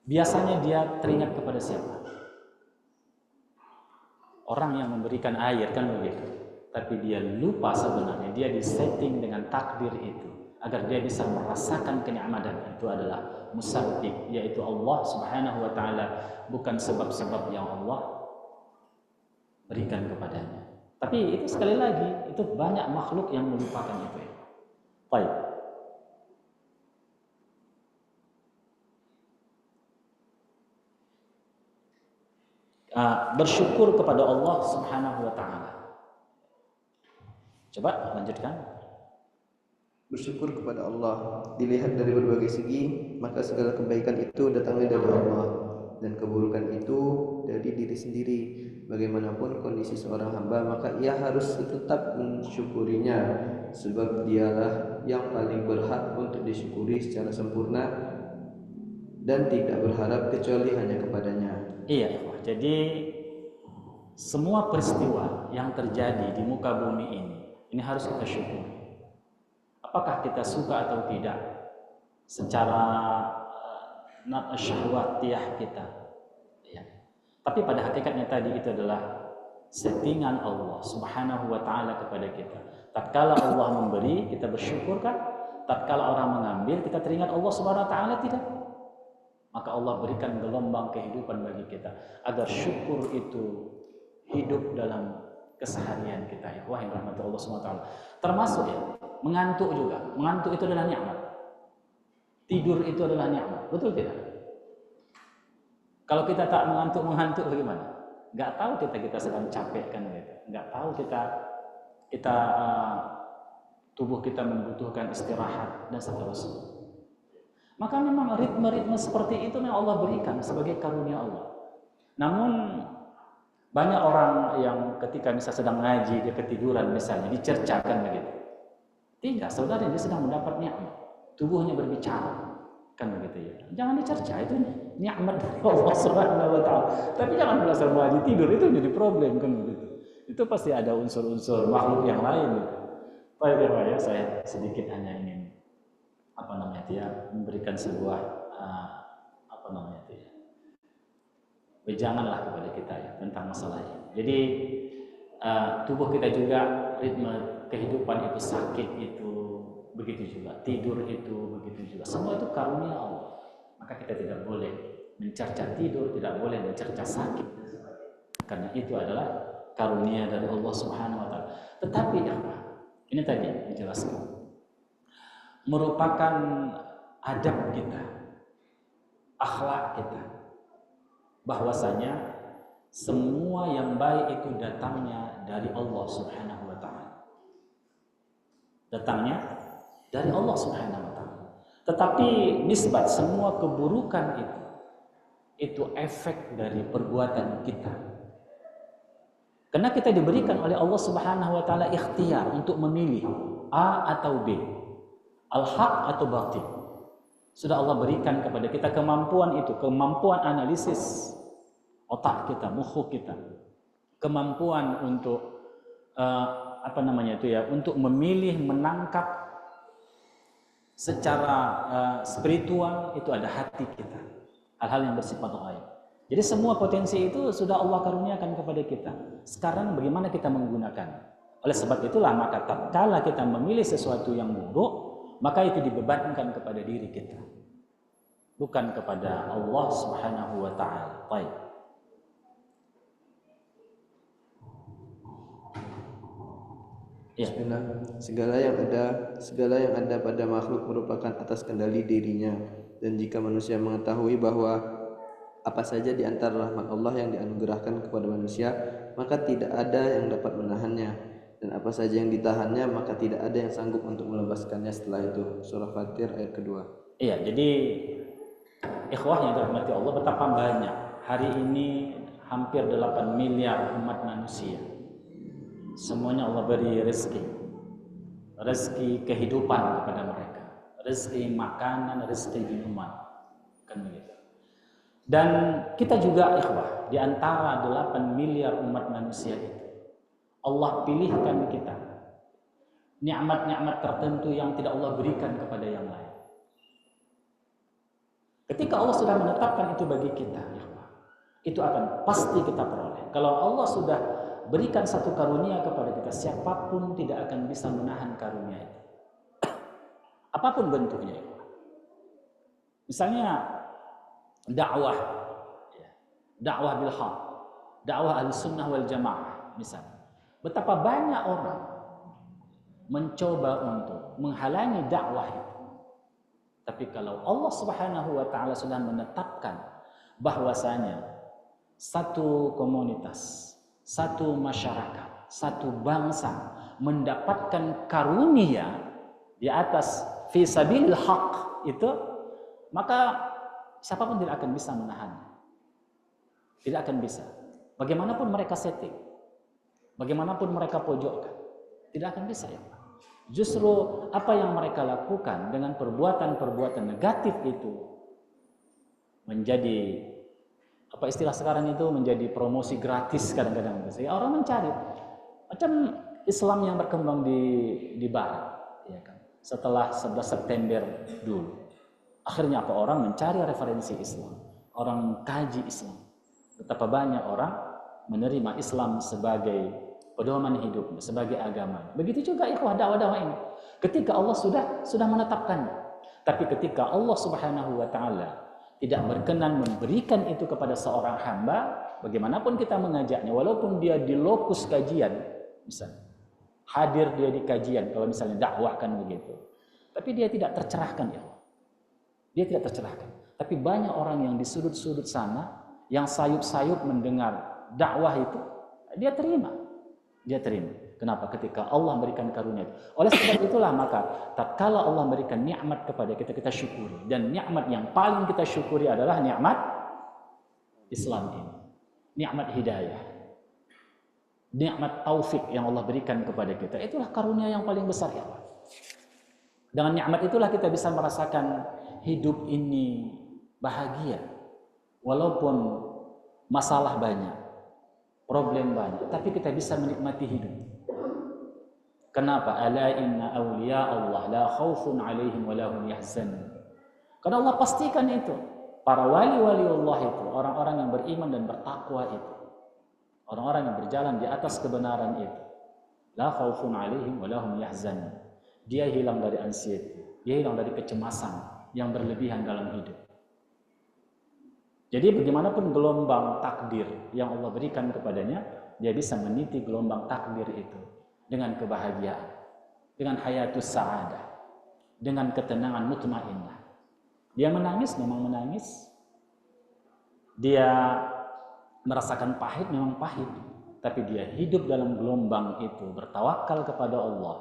Biasanya dia teringat kepada siapa? Orang yang memberikan air kan begitu. Tapi dia lupa sebenarnya dia disetting dengan takdir itu agar dia bisa merasakan kenikmatan itu adalah musabbib, yaitu Allah Subhanahu wa taala, bukan sebab-sebab yang Allah berikan kepadanya. Tapi itu sekali lagi itu banyak makhluk yang melupakan itu. Baik. Bersyukur kepada Allah Subhanahu wa taala. Coba lanjutkan. Bersyukur kepada Allah dilihat dari berbagai segi, maka segala kebaikan itu datangnya dari Allah dan keburukan itu dari diri sendiri. Bagaimanapun kondisi seorang hamba, maka ia harus tetap mensyukurinya, sebab dialah yang paling berhak untuk disyukuri secara sempurna dan tidak berharap kecuali hanya kepadanya. Iya, jadi semua peristiwa yang terjadi di muka bumi ini harus kita syukuri. Apakah kita suka atau tidak secara syahwatiyah kita, ya. Tapi pada hakikatnya tadi itu adalah settingan Allah Subhanahu wa taala kepada kita. Tatkala Allah memberi, kita bersyukur kan? Tatkala orang mengambil, kita teringat Allah Subhanahu wa taala tidak? Maka Allah berikan gelombang kehidupan bagi kita agar syukur itu hidup dalam keseharian kita, ya. Wahai rahmat Allah Subhanahu wa taala. Termasuk ya, mengantuk juga. Mengantuk itu adalah nikmat. Tidur itu adalah nikmat. Betul tidak? Kalau kita tak mengantuk bagaimana? Enggak tahu kita sedang capek kan gitu. Enggak tahu kita tubuh kita membutuhkan istirahat dan seterusnya. Maka memang ritme-ritme seperti itu yang Allah berikan sebagai karunia Allah. Namun banyak orang yang ketika misalnya sedang ngaji, dia ketiduran misalnya, dicercakan begitu. Tidak, saudara, dia sedang mendapat nikmat. Tubuhnya berbicara, kan begitu ya. Jangan dicerca, itu nikmat dari Allah Subhanahu wa taala. Tapi jangan belajar ngaji tidur, itu jadi problem kan begitu. Itu pasti ada unsur-unsur makhluk yang lain gitu. Baik ya, saya sedikit hanya ingin memberikan sebuah wejanganlah kepada kita ya tentang masalah ini. Jadi tubuh kita juga ritme kehidupan itu, sakit itu begitu juga, tidur itu begitu juga. Semua itu karunia Allah. Maka kita tidak boleh mencerca tidur, tidak boleh mencerca sakit, karena itu adalah karunia dari Allah Subhanahu wa taala. Tetapi ini tadi dijelaskan, merupakan adab kita, akhlak kita, bahwasanya semua yang baik itu datangnya dari Allah Subhanahu wa taala. Datangnya dari Allah Subhanahu wa taala. Tetapi nisbat semua keburukan itu efek dari perbuatan kita. Karena kita diberikan oleh Allah Subhanahu wa taala ikhtiar untuk memilih A atau B, al-haq atau batil. Sudah Allah berikan kepada kita kemampuan itu, kemampuan analisis. otak kita, mukh kita, kemampuan untuk untuk memilih, menangkap secara spiritual, itu ada hati kita, hal-hal yang bersifat ghaib. Jadi semua potensi itu sudah Allah karuniakan kepada kita. Sekarang bagaimana kita menggunakan? Oleh sebab itulah maka tatkala kita memilih sesuatu yang buruk, maka itu dibebankan kepada diri kita, bukan kepada Allah Subhanahu wa taala. Baik. Ya. Bismillah. Segala yang ada pada makhluk merupakan atas kendali dirinya, dan jika manusia mengetahui bahwa apa saja di antara rahmat Allah yang dianugerahkan kepada manusia, maka tidak ada yang dapat menahannya, dan apa saja yang ditahannya, maka tidak ada yang sanggup untuk melepaskannya setelah itu. Surah Fatir ayat kedua. Iya, jadi ikhwah yang dirahmati Allah, betapa banyak hari ini hampir 8 miliar umat manusia. Semuanya Allah beri rezeki kehidupan kepada mereka, rezeki makanan, rezeki minuman, kan begitu. Dan kita juga ikhwah, di antara 8 miliar umat manusia itu, Allah pilihkan kita nikmat-nikmat tertentu yang tidak Allah berikan kepada yang lain. Ketika Allah sudah menetapkan itu bagi kita, ikhwah, itu akan pasti kita peroleh. Kalau Allah sudah berikan satu karunia kepada kita, siapapun tidak akan bisa menahan karunia itu. Apapun bentuknya, ikhwah. Misalnya dakwah bil haq, dakwah al-sunnah wal jamaah misalnya. Betapa banyak orang mencoba untuk menghalangi dakwah itu. Tapi kalau Allah Subhanahu wa taala sudah menetapkan bahwasanya satu komunitas, satu masyarakat, satu bangsa mendapatkan karunia di atas fi sabilil haq itu, maka siapapun tidak akan bisa menahannya. Tidak akan bisa. Bagaimanapun mereka setting, bagaimanapun mereka pojokkan, tidak akan bisa, ya. Justru apa yang mereka lakukan dengan perbuatan-perbuatan negatif itu menjadi, apa istilah sekarang itu, menjadi promosi gratis kadang-kadang. Orang mencari macam Islam yang berkembang di barat, ya kan? Setelah 11 September dulu. Akhirnya apa? Orang mencari referensi Islam, orang kaji Islam. Betapa banyak orang menerima Islam sebagai pedoman hidupnya, sebagai agama. Begitu juga ikhwah dakwah-dakwah ini. Ketika Allah sudah menetapkannya. Tapi ketika Allah Subhanahu wa taala tidak berkenan memberikan itu kepada seorang hamba, bagaimanapun kita mengajaknya, walaupun dia di lokus kajian, misalnya hadir dia di kajian, kalau misalnya dakwah kan begitu. Tapi dia tidak tercerahkan, ya Allah. Dia tidak tercerahkan. Tapi banyak orang yang di sudut-sudut sana, yang sayup-sayup mendengar dakwah itu, dia terima. Dia terima. Kenapa? Ketika Allah berikan karunia. Oleh sebab itulah maka tatkala Allah berikan nikmat kepada kita, kita syukuri. Dan nikmat yang paling kita syukuri adalah nikmat Islam ini. Nikmat hidayah. Nikmat taufik yang Allah berikan kepada kita. Itulah karunia yang paling besar, ya Allah. Dengan nikmat itulah kita bisa merasakan hidup ini bahagia. Walaupun masalah banyak, problem banyak, tapi kita bisa menikmati hidup. Kenapa? Ala inna awliya Allah la khaufun alaihim wa lahum yahzanun. Karena Allah pastikan itu. Para wali-wali Allah itu, orang-orang yang beriman dan bertakwa itu, orang-orang yang berjalan di atas kebenaran itu, la khaufun alaihim wa lahum yahzanun. Dia hilang dari anxiety, dia hilang dari kecemasan yang berlebihan dalam hidup. Jadi bagaimanapun gelombang takdir yang Allah berikan kepadanya, dia bisa meniti gelombang takdir itu dengan kebahagiaan, dengan hayatus sa'adah, dengan ketenangan mutmainnah. Dia menangis, memang menangis. Dia merasakan pahit, memang pahit. Tapi dia hidup dalam gelombang itu, bertawakal kepada Allah.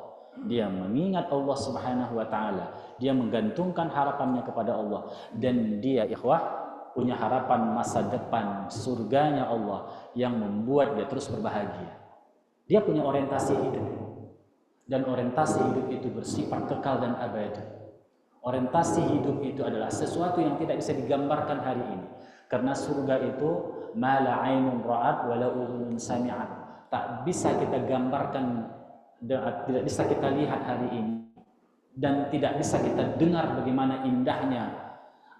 Dia mengingat Allah Subhanahu wa taala, dia menggantungkan harapannya kepada Allah, dan dia ikhwah punya harapan masa depan surganya Allah yang membuat dia terus berbahagia. Dia punya orientasi hidup, dan orientasi hidup itu bersifat kekal dan abadi. Orientasi hidup itu adalah sesuatu yang tidak bisa digambarkan hari ini, karena surga itu ma la 'ainun ra'at wa la udhunun sami'at. Tak bisa kita gambarkan, tidak bisa kita lihat hari ini, dan tidak bisa kita dengar bagaimana indahnya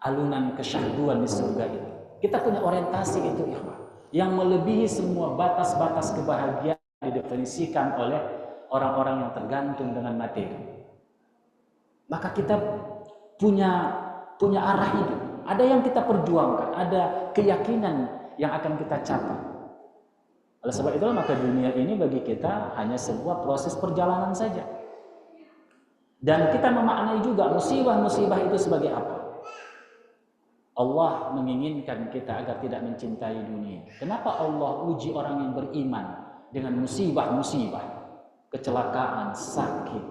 alunan kesyahduan di surga itu. Kita punya orientasi itu, ikhwan, yang melebihi semua batas-batas kebahagiaan didefinisikan oleh orang-orang yang tergantung dengan materi. Maka kita punya arah hidup. Ada yang kita perjuangkan, ada keyakinan yang akan kita capai. Oleh sebab itulah maka dunia ini bagi kita hanya sebuah proses perjalanan saja. Dan kita memaknai juga musibah-musibah itu sebagai apa? Allah menginginkan kita agar tidak mencintai dunia. Kenapa Allah uji orang yang beriman dengan musibah-musibah? Kecelakaan, sakit,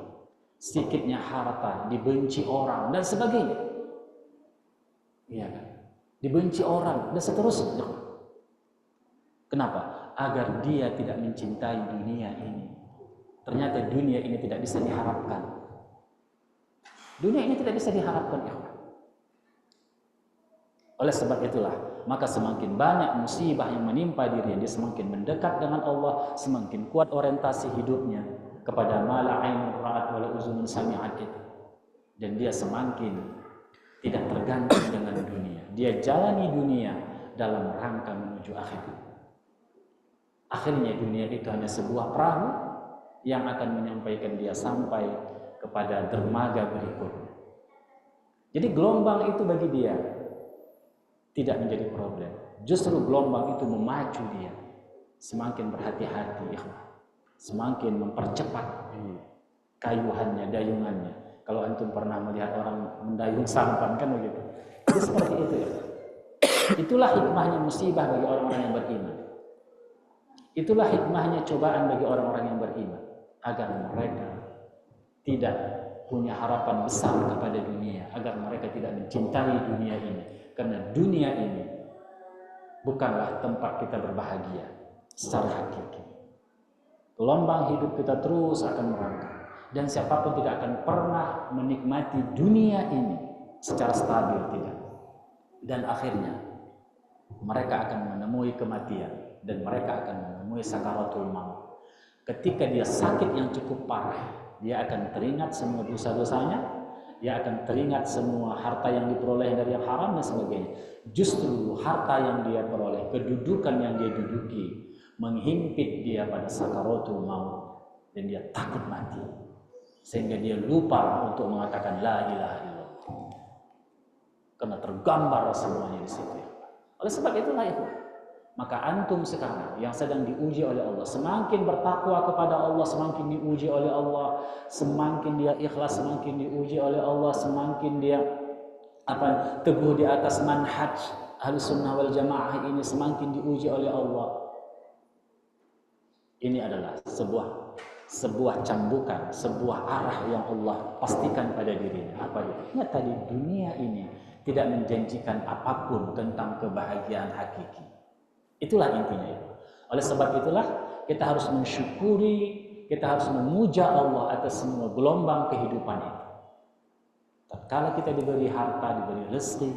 sedikitnya harta, dibenci orang, dan sebagainya. Iya kan? Dibenci orang, dan seterusnya. Kenapa? Agar dia tidak mencintai dunia ini. Ternyata dunia ini tidak bisa diharapkan. Dunia ini tidak bisa diharapkan, ya. Oleh sebab itulah, maka semakin banyak musibah yang menimpa dirinya, dia semakin mendekat dengan Allah, semakin kuat orientasi hidupnya kepada ma la 'ainun ra'at wa la udhunun sami'at itu. Dan dia semakin tidak tergantung dengan dunia. Dia jalani dunia dalam rangka menuju akhirat. Akhirnya dunia itu hanya sebuah perahu yang akan menyampaikan dia sampai kepada dermaga berikutnya. Jadi gelombang itu bagi dia tidak menjadi problem. Justru gelombang itu memacu dia semakin berhati-hati, semakin mempercepat kayuhannya, dayungannya. Kalau antum pernah melihat orang mendayung sampan kan begitu. Jadi seperti itu, ya. Itulah hikmahnya musibah bagi orang-orang yang beriman. Itulah hikmahnya cobaan bagi orang-orang yang beriman, agar mereka tidak punya harapan besar kepada dunia, agar mereka tidak mencintai dunia ini. Karena dunia ini bukanlah tempat kita berbahagia secara hakiki. Gelombang hidup kita terus akan merangkak, dan siapapun tidak akan pernah menikmati dunia ini secara stabil, tidak. Dan akhirnya mereka akan menemui kematian, dan mereka akan menemui sakaratul maut. Ketika dia sakit yang cukup parah, dia akan teringat semua dosa-dosanya, dia akan teringat semua harta yang diperoleh dari yang haram dan sebagainya. Justru harta yang dia peroleh, kedudukan yang dia duduki, menghimpit dia pada sakaratul maut, dan dia takut mati, sehingga dia lupa untuk mengatakan la ilaha illallah, karena tergambar semuanya di situ. Oleh sebab itulah itu, maka antum sekarang yang sedang diuji oleh Allah, semakin bertakwa kepada Allah, semakin diuji oleh Allah, semakin dia ikhlas, semakin diuji oleh Allah, semakin dia teguh di atas manhaj Ahlussunnah wal Jamaah ini, semakin diuji oleh Allah. Ini adalah sebuah cambukan, sebuah arah yang Allah pastikan pada dirinya. Apa itu? Ya tadi, dunia ini tidak menjanjikan apapun tentang kebahagiaan hakiki. Itulah intinya itu. Oleh sebab itulah kita harus mensyukuri, kita harus memuja Allah atas semua gelombang kehidupan itu. Tatkala kita diberi harta, diberi rezeki,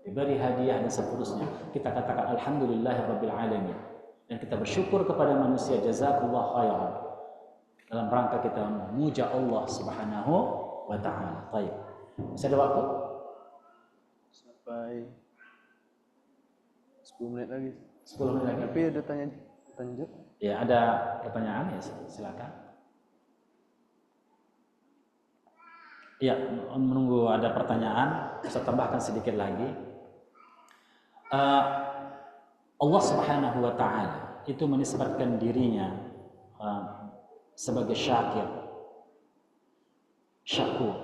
diberi hadiah dan seterusnya, kita katakan alhamdulillahirabbil alamin, dan kita bersyukur kepada manusia, jazakallahu khairan, dalam rangka kita memuja Allah Subhanahu wa taala. Baik. Masih ada waktu? Sampai 10 menit lagi. 10 menit lagi. Tapi ada tanya jawab. Ya, ada pertanyaan ya, silakan. Ya, menunggu ada pertanyaan, bisa tambahkan sedikit lagi. Allah Subhanahu wa taala itu menisbatkan dirinya sebagai syakir, syakur,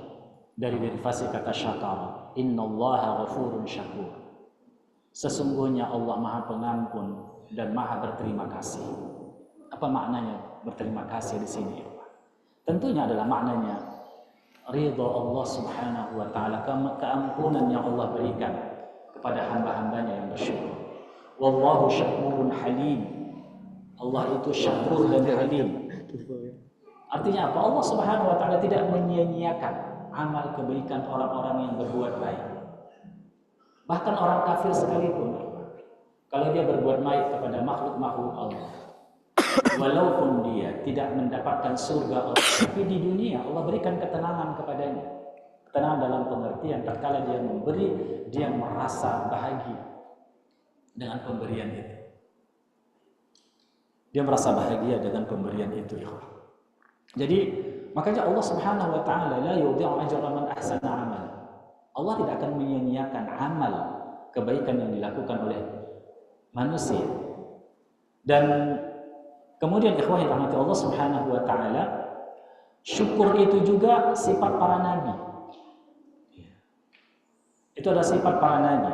dari derivasi kata syakara. Innallaha ghafurun syakur. Sesungguhnya Allah Maha Pengampun dan Maha Berterima Kasih. Apa maknanya berterima kasih di sini? Tentunya adalah maknanya ridha Allah Subhanahu wa taala, keampunan yang Allah berikan kepada hamba-hambanya yang bersyukur. Wallahu syakurun halim. Allah itu syakur dan halim. Artinya apa? Allah Subhanahu wa taala tidak menyia-nyiakan amal kebaikan orang-orang yang berbuat baik. Bahkan orang kafir sekalipun, kalau dia berbuat baik kepada makhluk-makhluk Allah, walaupun dia tidak mendapatkan surga Allah, tapi di dunia Allah berikan ketenangan kepadanya. Ketenangan dalam pengertian tatkala dia memberi, dia merasa bahagia dengan pemberian itu. Dia merasa bahagia dengan pemberian itu, ya. Jadi makanya Allah Subhanahu wa taala la yudhi'u ajra man ahsana amal. Allah tidak akan menyia-nyiakan amal kebaikan yang dilakukan oleh manusia. Dan kemudian ikhwah yang rahmati Allah Subhanahu wa taala, syukur itu juga sifat para nabi. Itu adalah sifat para nabi.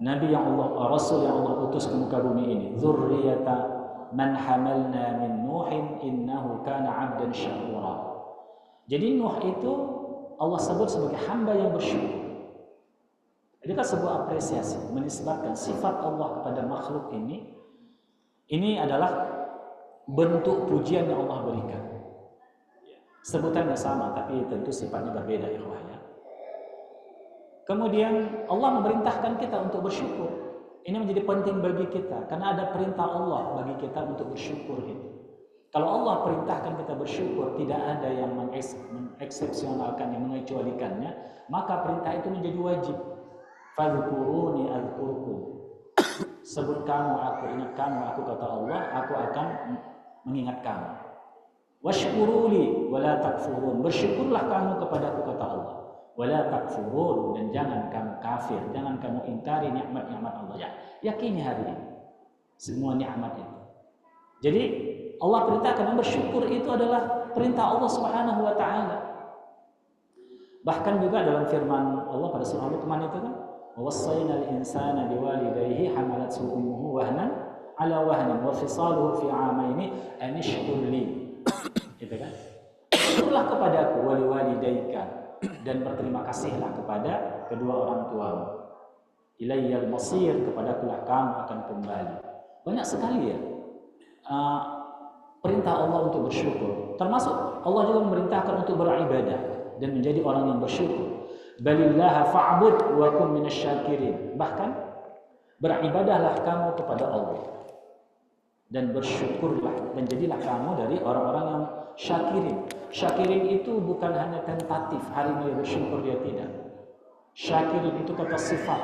Nabi yang Allah, Rasul yang Allah utus ke muka bumi ini, dzurriyyata man hamalna min Nuhin innahu kana 'abdan syakura. Jadi Nuh itu Allah sebut sebagai hamba yang bersyukur. Ini kan sebuah apresiasi menisbatkan sifat Allah kepada makhluk ini. Ini adalah bentuk pujian yang Allah berikan. Sebutannya sama tapi tentu sifatnya berbeda, ikhwah ya. Kemudian Allah memerintahkan kita untuk bersyukur. Ini menjadi penting bagi kita karena ada perintah Allah bagi kita untuk bersyukur itu. Kalau Allah perintahkan kita bersyukur, tidak ada yang mengeksepsionalkan, yang mengecualikannya, maka perintah itu menjadi wajib. Fadhkuruni adzkurkum. Sebut kamu, aku ingat kamu, aku kata Allah, aku akan mengingat kamu. Washkuruli wala takfurun. Bersyukurlah kamu kepadaku kata Allah. Wala takfurun, dan jangan kamu kafir, jangan kamu ingkari nikmat-nikmat Allah. Ya, yakini hari ini semua nikmat itu. Jadi Allah perintahkan bersyukur itu adalah perintah Allah Subhanahu wa taala. Bahkan juga dalam firman Allah pada surah Luqman itu kan, "Wawassayna al-insana biwalidayhi hamalathu ummuhu wahnan 'ala wahnin wa fisaluhu fi 'amaini an ishkur li." Gitu kan? Syukurlah kepadaku waliwalidayka, dan berterima kasihlah kepada kedua orang tuamu. Ilayyal masir, kepadakulah kamu akan kembali. Banyak sekali ya perintah Allah untuk bersyukur. Termasuk Allah juga memerintahkan untuk beribadah dan menjadi orang yang bersyukur. Balillaha fa'bud wa kum minasyakirin. Bahkan beribadahlah kamu kepada Allah dan bersyukurlah, dan jadilah kamu dari orang-orang yang syakirin. Syakirin itu bukan hanya tentatif, hari ini bersyukur dia tidak. Syakirin itu kata sifat,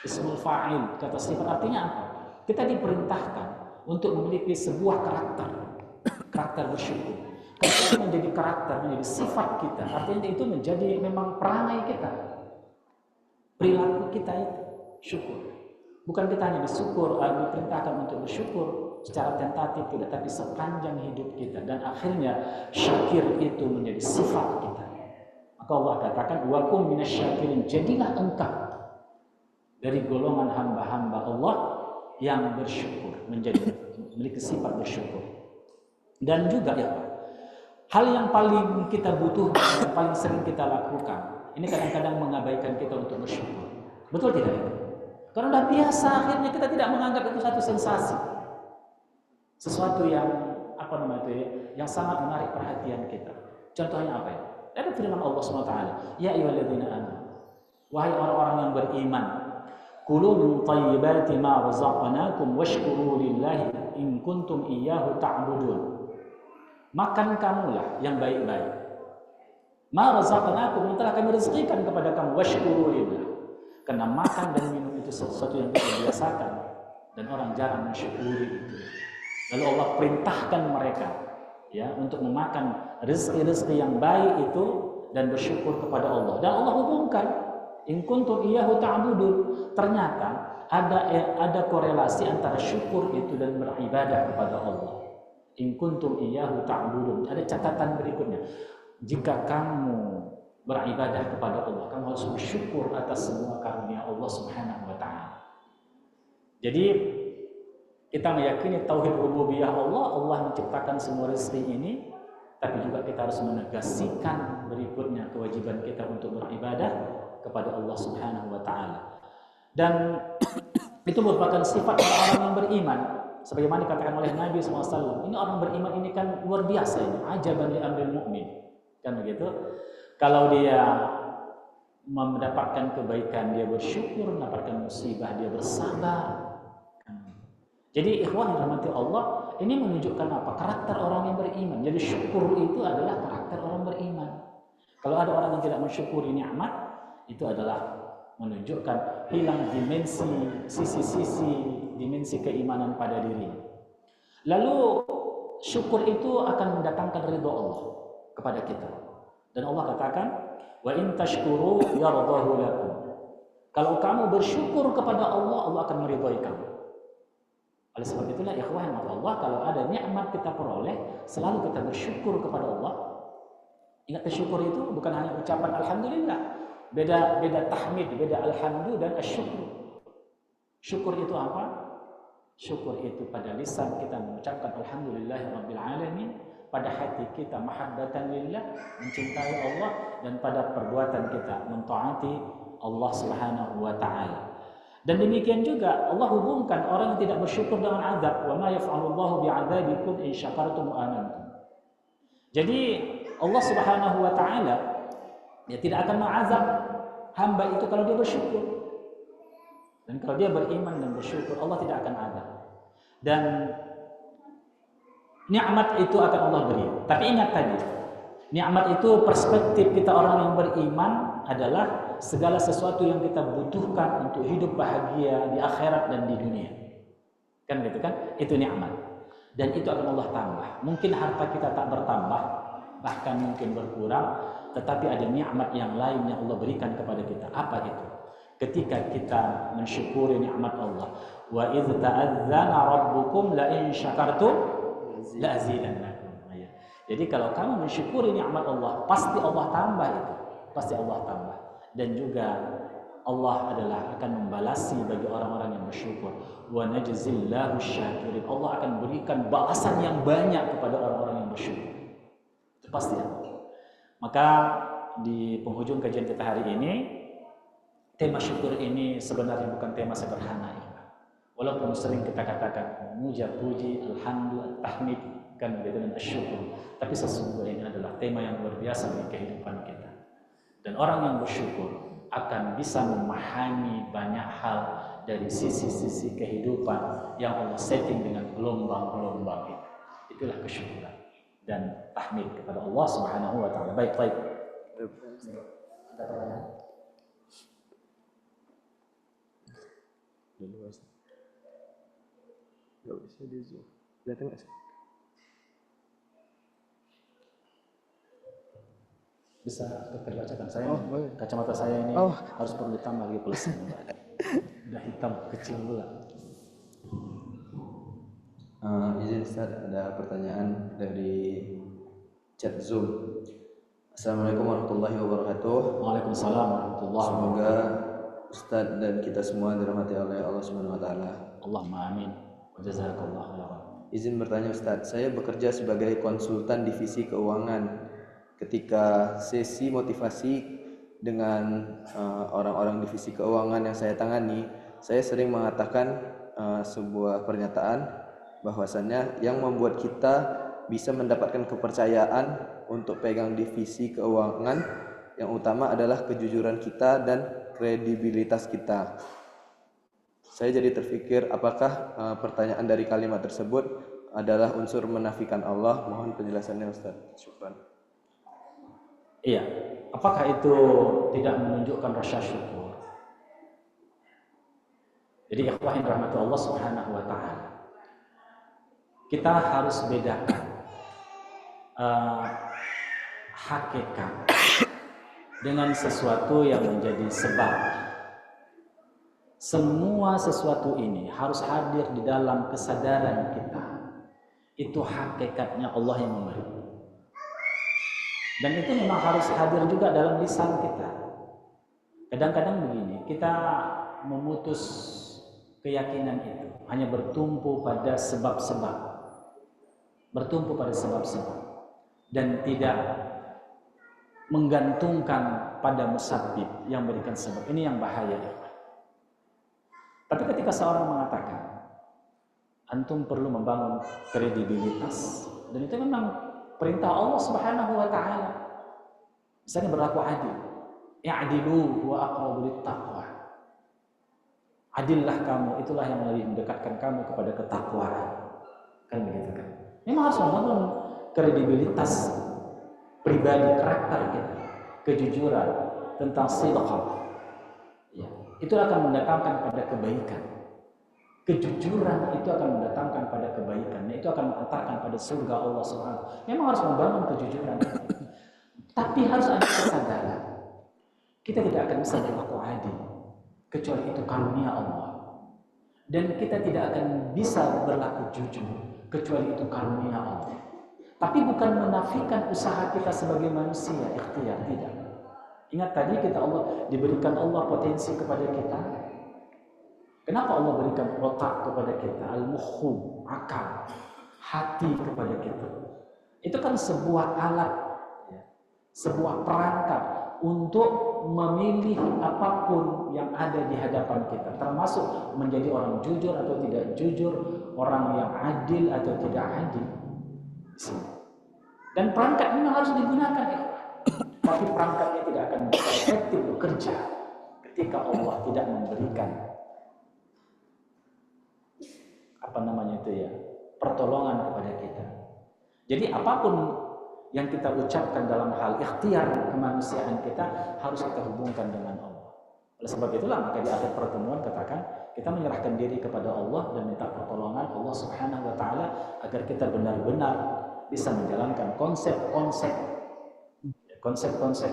ismul fa'il, kata sifat. Artinya apa? Kita diperintahkan untuk memiliki sebuah karakter bersyukur. Kalau itu menjadi karakter, menjadi sifat kita, artinya itu menjadi memang perangai kita, perilaku kita itu syukur. Bukan kita hanya diperintahkan untuk bersyukur secara tentatif, tidak, tapi sepanjang hidup kita, dan akhirnya syakir itu menjadi sifat kita. Maka Allah katakan, wa kum minasyakirin, jadilah engkau dari golongan hamba-hamba Allah yang bersyukur, memiliki sifat bersyukur. Dan juga ya Pak, hal yang paling kita butuhkan, yang paling sering kita lakukan, ini kadang-kadang mengabaikan kita untuk bersyukur. Betul tidak itu? Karena sudah biasa, akhirnya kita tidak menganggap itu satu sensasi, sesuatu yang yang sangat menarik perhatian kita. Contohnya apa ya? Ada firman Allah SWT, ya ayyuhalladzina amanu, wahai orang-orang yang beriman, kulu min thayyibati ma razaqnakum washkuru lillahi in kuntum iyyahu ta'budun. Makan kamulah yang baik-baik. Ma razaqnakum, yang telah kami rezekikan kepada kamu, washkuru lillahi. Karena makan dan minum itu sesuatu yang kita biasakan dan orang jarang mensyukuri itu. Lalu Allah perintahkan mereka ya untuk memakan rezeki-rezeki yang baik itu dan bersyukur kepada Allah. Dan Allah hubungkan in kuntum iyyahu ta'budun. Ternyata ada korelasi antara syukur itu dan beribadah kepada Allah. In kuntum iyyahu ta'budun. Ada catatan berikutnya. Jika kamu beribadah kepada Allah, kamu harus bersyukur atas semua karunia Allah Subhanahu wa taala. Jadi kita meyakini tauhid rububiyah Allah, Allah menciptakan semua rezeki ini, tapi juga kita harus menegaskan berikutnya kewajiban kita untuk beribadah kepada Allah Subhanahu wa taala. Dan itu merupakan sifat orang yang beriman. Sebagaimana dikatakan oleh Nabi SAW, ini orang beriman ini kan luar biasa ini, ajaban li amril mu'min. Kan begitu? Kalau dia mendapatkan kebaikan dia bersyukur, mendapatkan musibah dia bersabar. Jadi ikhwan yang dirahmati Allah, ini menunjukkan apa? Karakter orang yang beriman. Jadi syukur itu adalah karakter orang beriman. Kalau ada orang yang tidak mensyukuri nikmat, itu adalah menunjukkan hilang dimensi, sisi-sisi dimensi keimanan pada diri. Lalu syukur itu akan mendatangkan ridha Allah kepada kita. Dan Allah katakan, wa in tashkuru yardahu lakum. Kalau kamu bersyukur kepada Allah, Allah akan meridhai kamu. Oleh sebab itulah ikhwan Allah, kalau ada nikmat kita peroleh, selalu kita bersyukur kepada Allah. Ingat, syukur itu bukan hanya ucapan alhamdulillah. Beda tahmid, beda alhamdulillah dan asyukur. Syukur itu apa? Syukur itu pada lisan kita mengucapkan alhamdulillahirabbil alamin, pada hati kita mahabbatan lillah, mencintai Allah, dan pada perbuatan kita mentaati Allah Subhanahu wa taala. Dan demikian juga Allah hubungkan orang yang tidak bersyukur dengan azab. Wa ma yaf'alullahu bi'adzabikum in syakartum wa amantum. Jadi Allah Subhanahu wa taala dia tidak akan mengazab hamba itu kalau dia bersyukur. Dan kalau dia beriman dan bersyukur, Allah tidak akan azab. Dan nikmat itu akan Allah beri. Tapi ingat tadi, nikmat itu perspektif kita orang yang beriman adalah segala sesuatu yang kita butuhkan untuk hidup bahagia di akhirat dan di dunia. Kan gitu kan? Itu nikmat. Dan itu akan Allah tambah. Mungkin harta kita tak bertambah, bahkan mungkin berkurang, tetapi ada nikmat yang lain yang Allah berikan kepada kita. Apa itu? Ketika kita mensyukuri nikmat Allah. Wa idz ta'adzana rabbukum la in syakartum la azidannakum. Jadi kalau kamu mensyukuri nikmat Allah, pasti Allah tambah itu. Pasti Allah tambah. Dan juga Allah adalah akan membalasi bagi orang-orang yang bersyukur. Wa najzillahu syakirin. Allah akan berikan balasan yang banyak kepada orang-orang yang bersyukur. Itu pasti. Maka di penghujung kajian kita hari ini, tema syukur ini sebenarnya bukan tema sederhana ya. Walaupun sering kita katakan memuja, puji, alhamdulillah, tahmid, kan begitu, dan syukur. Tapi sesungguhnya ini adalah tema yang luar biasa bagi kehidupan kita. Dan orang yang bersyukur akan bisa memahami banyak hal dari sisi-sisi kehidupan yang Allah setting dengan gelombang-gelombang itu. Itulah kesyukuran dan tahmid kepada Allah Subhanahu wa taala. Baik. Ada pertanyaan? Enggak bisa di Zoom. Datang enggak sih? Bisa dokter bacakan saya. Kacamata saya ini harus perlu ditambah lagi plusnya. Udah hitam kecil pula. Izin Ustaz, ada pertanyaan dari chat Zoom. Assalamualaikum warahmatullahi wabarakatuh. Waalaikumsalam warahmatullahi wabarakatuh. Semoga Ustaz dan kita semua dirahmati oleh Allah Subhanahu wa taala. Allahumma amin. Jazakallahu khairan. Izin bertanya Ustaz, saya bekerja sebagai konsultan divisi keuangan. Ketika sesi motivasi dengan orang-orang divisi keuangan yang saya tangani, saya sering mengatakan sebuah pernyataan bahwasannya yang membuat kita bisa mendapatkan kepercayaan untuk pegang divisi keuangan yang utama adalah kejujuran kita dan kredibilitas kita. Saya jadi terfikir apakah pertanyaan dari kalimat tersebut adalah unsur menafikan Allah? Mohon penjelasannya Ustaz. Syukran. Iya, apakah itu tidak menunjukkan rasa syukur? Jadi ikhwan yang rahmati Allah Subhanahu wa taala, kita harus bedakan hakikat dengan sesuatu yang menjadi sebab. Semua sesuatu ini harus hadir di dalam kesadaran kita. Itu hakikatnya Allah yang memberi. Dan itu memang harus hadir juga dalam lisan kita. Kadang-kadang begini, kita memutus keyakinan itu hanya bertumpu pada sebab-sebab. Bertumpu pada sebab-sebab. Dan tidak menggantungkan pada musabbib yang memberikan sebab. Ini yang bahaya. Tapi ketika seorang mengatakan, antum perlu membangun kredibilitas. Dan itu memang perintah Allah Subhanahu wa taala. Misalnya berlaku adil. i'dilu wa aqrabu littaqwa. Adillah kamu, itulah yang lebih mendekatkan kamu kepada ketakwaan. Kan begitu kan? Memang harus membangun kredibilitas pribadi, karakter kita, kejujuran tentang sidqah. Ya, itu akan mendatangkan pada kebaikan. Kejujuran itu akan mendatangkan pada kebaikan. Itu akan mengantarkan pada surga Allah Subhanahu. Memang harus membangun kejujuran. Tapi harus ada kesadaran. Kita tidak akan bisa berlaku adil kecuali itu karunia Allah. Dan kita tidak akan bisa berlaku jujur kecuali itu karunia Allah. Tapi bukan menafikan usaha kita sebagai manusia, ikhtiar, tidak. Ingat tadi diberikan Allah potensi kepada kita. Kenapa Allah berikan otak kepada kita, al-mukhu, akal, hati kepada kita? Itu kan sebuah alat, sebuah perangkat untuk memilih apapun yang ada di hadapan kita, termasuk menjadi orang jujur atau tidak jujur, orang yang adil atau tidak adil. Dan perangkat ini harus digunakan, ya. Tapi perangkatnya tidak akan efektif bekerja ketika Allah tidak memberikan pertolongan kepada kita. Jadi apapun yang kita ucapkan dalam hal ikhtiar kemanusiaan kita harus kita hubungkan dengan Allah. Oleh sebab itulah maka di akhir pertemuan katakan kita menyerahkan diri kepada Allah dan minta pertolongan Allah Subhanahu wa taala agar kita benar-benar bisa menjalankan konsep-konsep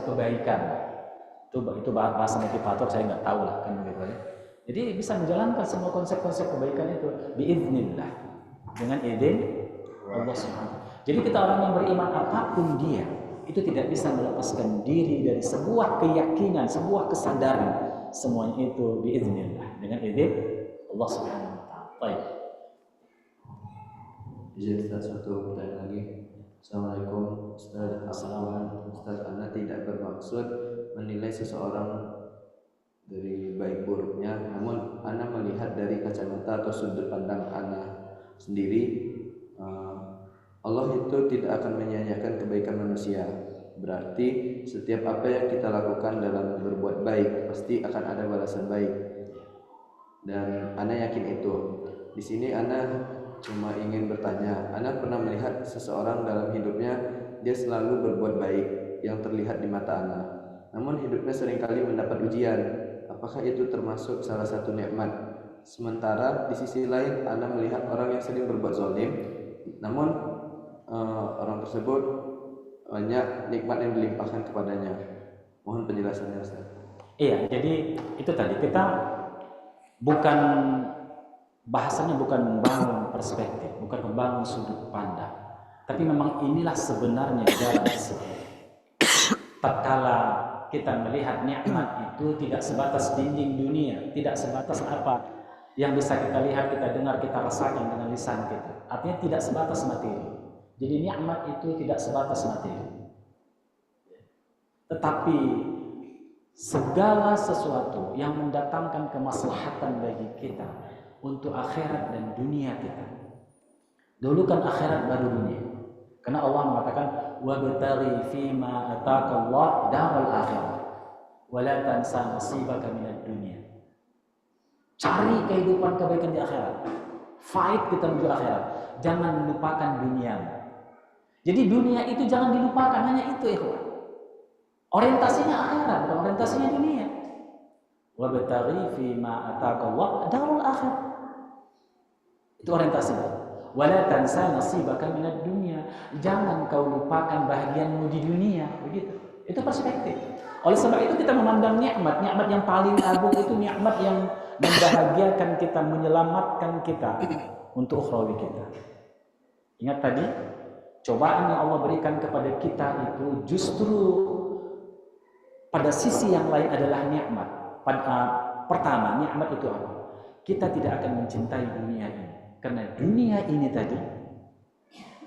kebaikan. Itu bahasa motivator saya nggak tahu lah kan begitu ya. Jadi bisa menjalankan semua konsep-konsep kebaikan itu biiznillah, dengan izin Allah Subhanahu. Jadi kita orang yang beriman apapun dia, itu tidak bisa melepaskan diri dari sebuah keyakinan, sebuah kesadaran. Semuanya itu biiznillah, dengan izin Allah Subhanahu wa taala. Baik. Izin Ustaz, satu pertanyaan lagi. Assalamualaikum Ustaz. Assalamualaikum Ustaz. Ana tidak bermaksud menilai seseorang dari baik buruknya, namun Ana melihat dari kacamata atau sudut pandang Ana sendiri. Allah itu tidak akan menyia-nyiakan kebaikan manusia. Berarti setiap apa yang kita lakukan dalam berbuat baik pasti akan ada balasan baik. Dan Ana yakin itu. Di sini Ana cuma ingin bertanya, Ana pernah melihat seseorang dalam hidupnya dia selalu berbuat baik yang terlihat di mata Ana. Namun hidupnya seringkali mendapat ujian. Apakah itu termasuk salah satu nikmat? Sementara di sisi lain Ana melihat orang yang sering berbuat zalim, namun orang tersebut banyak nikmat yang dilimpahkan kepadanya. Mohon penjelasannya Ustaz. Iya, jadi itu tadi kita bahasanya bukan membangun perspektif, bukan membangun sudut pandang, tapi memang inilah sebenarnya jalan sih. Tatkala kita melihat nikmat itu tidak sebatas dinding dunia, tidak sebatas apa yang bisa kita lihat, kita dengar, kita rasakan dengan lisan kita. Artinya tidak sebatas materi. Jadi nikmat itu tidak sebatas materi. Tetapi segala sesuatu yang mendatangkan kemaslahatan bagi kita untuk akhirat dan dunia kita. Dulukan akhirat baru dunia. Karena Allah mengatakan wabtaghi fima ataqallah daral akhirah wa la tansa nasibaka minad dunya. Cari kehidupan kebaikan di akhirat. Fight kita menuju akhirat. Jangan lupakan dunia. Jadi dunia itu jangan dilupakan, hanya itu ikhwan. Orientasinya akhirat, bukan orientasinya dunia. Wabtaghi fima ataqallah darul akhirah. Itu orientasinya. Wala tansa nasibaka minad dunya. Jangan kau lupakan bahagianmu di dunia, begitu. Itu perspektif. Oleh sebab itu kita memandang nikmat yang paling agung itu nikmat yang membahagiakan kita, menyelamatkan kita untuk ukhrawi kita. Ingat tadi, cobaan yang Allah berikan kepada kita itu justru pada sisi yang lain adalah nikmat. Pertama, nikmat itu apa? Kita tidak akan mencintai dunia ini. Karena dunia ini tadi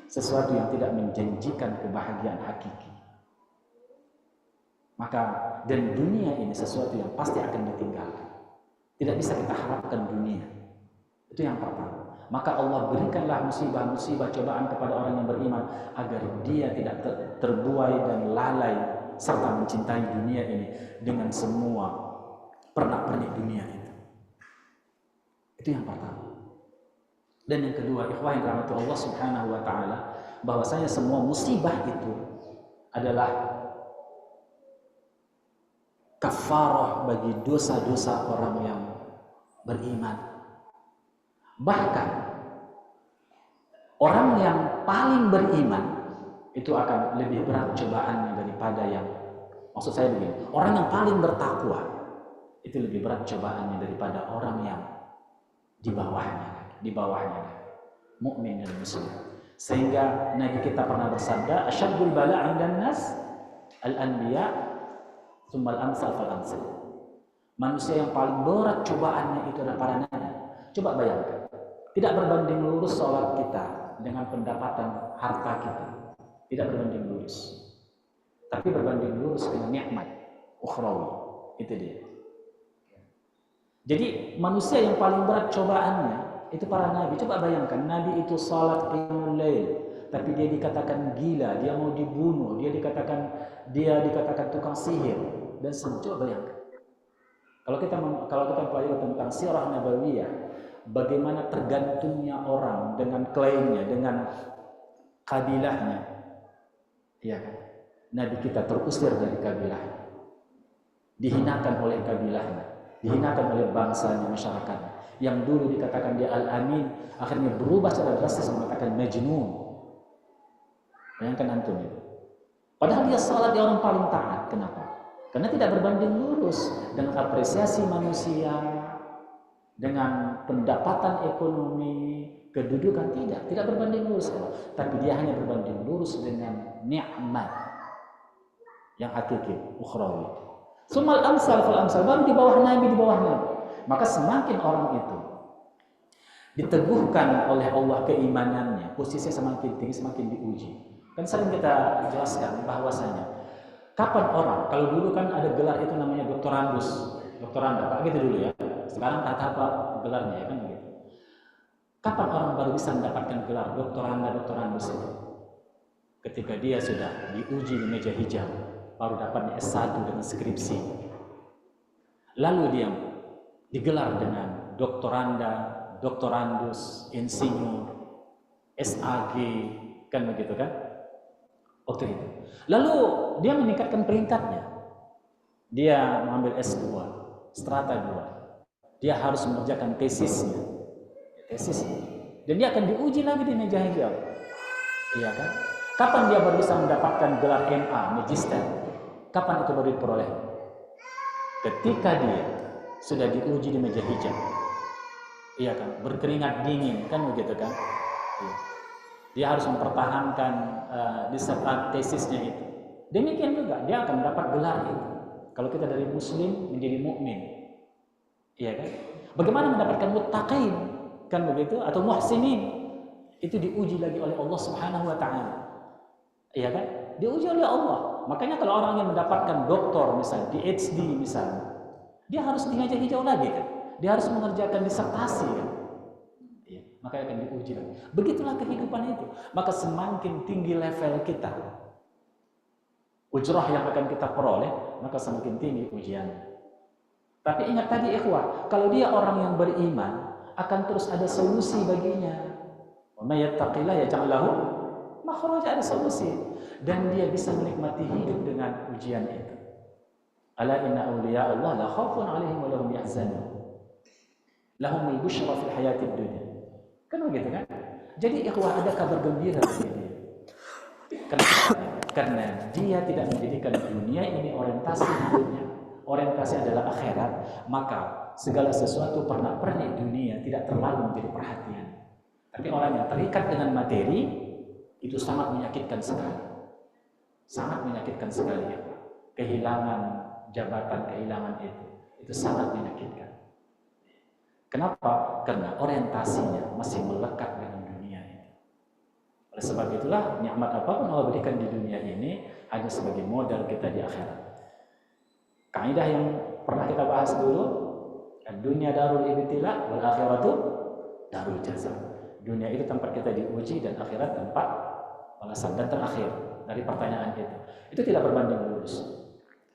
sesuatu yang tidak menjanjikan kebahagiaan hakiki. Dan dunia ini sesuatu yang pasti akan ditinggalkan. Tidak bisa kita harapkan dunia. Itu yang pertama. Maka Allah berikanlah musibah-musibah cobaan kepada orang yang beriman agar dia tidak terbuai dan lalai serta mencintai dunia ini dengan semua pernak-pernik dunia itu. Itu yang pertama. Dan yang kedua, ikhwah yang dirahmati Allah Subhanahu wa taala, bahwasanya semua musibah itu adalah kafarah bagi dosa-dosa orang yang beriman. Bahkan orang yang paling beriman itu akan lebih berat cobaannya daripada yang, maksud saya begini, orang yang paling bertakwa itu lebih berat cobaannya daripada orang yang di bawahnya mukmin dan muslim. Sehingga Nabi kita pernah bersabda, asyaddul bala 'indan nas al-anbiya tsumma al-amsal fal amsal. Manusia yang paling berat cobaannya itu adalah para nabi. Coba bayangkan, tidak berbanding lurus sholat kita dengan pendapatan harta kita, tidak berbanding lurus, tapi berbanding lurus dengan nikmat ukhrawi. Itu dia. Jadi manusia yang paling berat cobaannya itu para nabi. Coba bayangkan, nabi itu salat qiyamul lail, tapi dia dikatakan gila, dia mau dibunuh, dia dikatakan tukang sihir dan semua. Coba bayangkan. Kalau kita pelajari tentang sirah nabawiyah, bagaimana tergantungnya orang dengan klaimnya, dengan kabilahnya, ya kan? Nabi kita terusir dari kabilahnya, dihinakan oleh kabilahnya, dihinakan oleh bangsanya, masyarakatnya. Yang dulu dikatakan dia al-amin, akhirnya berubah secara drastis mengatakan majnun. Bayangkan antum itu. Padahal dia salat, dia orang paling taat. Kenapa? Karena tidak berbanding lurus dengan apresiasi manusia, dengan pendapatan ekonomi, kedudukan, tidak berbanding lurus. Tapi dia hanya berbanding lurus dengan nikmat yang hakiki, ukhrawi. Sumal amsal fal amsal, baru di bawah Nabi. Maka semakin orang itu diteguhkan oleh Allah keimanannya, posisinya semakin tinggi, semakin diuji. Kan sering kita jelaskan bahwasanya kapan orang, kalau dulu kan ada gelar itu namanya doktoranda, Pak, gitu dulu ya. Sekarang kata apa gelarnya ya kan begitu. Kapan orang baru bisa mendapatkan gelar doktorandus itu? Ketika dia sudah diuji di meja hijau, baru dapatnya S1 dengan skripsi. Lalu dia digelar dengan doktorandus, insinyur, SAG, kan begitu kan? Waktu itu. Lalu dia meningkatkan peringkatnya. Dia mengambil S2, strata 2. Dia harus mengerjakan tesisnya. Dan dia akan diuji lagi di meja hijau. Iya kan? Kapan dia baru bisa mendapatkan gelar MA, magister? Kapan itu baru diperoleh? Ketika dia sudah diuji di meja hijau. Iya kan? Berkeringat dingin, kan begitu kan? Iya. Dia harus mempertahankan tesisnya itu. Demikian juga dia akan mendapat gelar itu. Kalau kita dari muslim menjadi mukmin, iya kan? Bagaimana mendapatkan muttaqin, kan begitu? Atau muhsinin, itu diuji lagi oleh Allah Subhanahu wa taala. Iya kan? Diuji oleh Allah. Makanya kalau orang yang mendapatkan doktor misalnya, PhD misalnya, dia harus di meja hijau lagi kan? Dia harus mengerjakan disertasi kan? Maka akan diuji lagi. Begitulah kehidupan itu. Maka semakin tinggi level kita, ujrah yang akan kita peroleh, maka semakin tinggi ujian. Tapi ingat tadi ikhwah, kalau dia orang yang beriman, akan terus ada solusi baginya. Wa may yattaqillah yaj'al lahu makhraja, ada solusi, dan dia bisa menikmati hidup dengan ujian itu. Ala inna awliya Allah la khaufun 'alaihim wa lahum yahzanun. Lahumul busyra fil hayatid dunya. Kan begitu kan? Jadi ikhwah, ada kabar gembira bagi dia. Karena dia tidak menjadikan dunia ini orientasi hidupnya. Orientasi adalah akhirat, maka segala sesuatu pernak-pernik dunia tidak terlalu menjadi perhatian. Tapi orang yang terikat dengan materi itu sangat menyakitkan sekali. Sangat menyakitkan sekali ya. Kehilangan jabatan, kehilangan itu sangat menyakitkan. Kenapa? Karena orientasinya masih melekat dengan dunia ini. Oleh sebab itulah, nikmat apapun Allah berikan di dunia ini hanya sebagai modal kita di akhirat. Kaidah yang pernah kita bahas dulu, dunia darul ibtila wal akhiratu darul jaza. Dunia itu tempat kita diuji dan akhirat tempat balasan. Dan terakhir dari pertanyaan itu tidak berbanding lurus. menerus.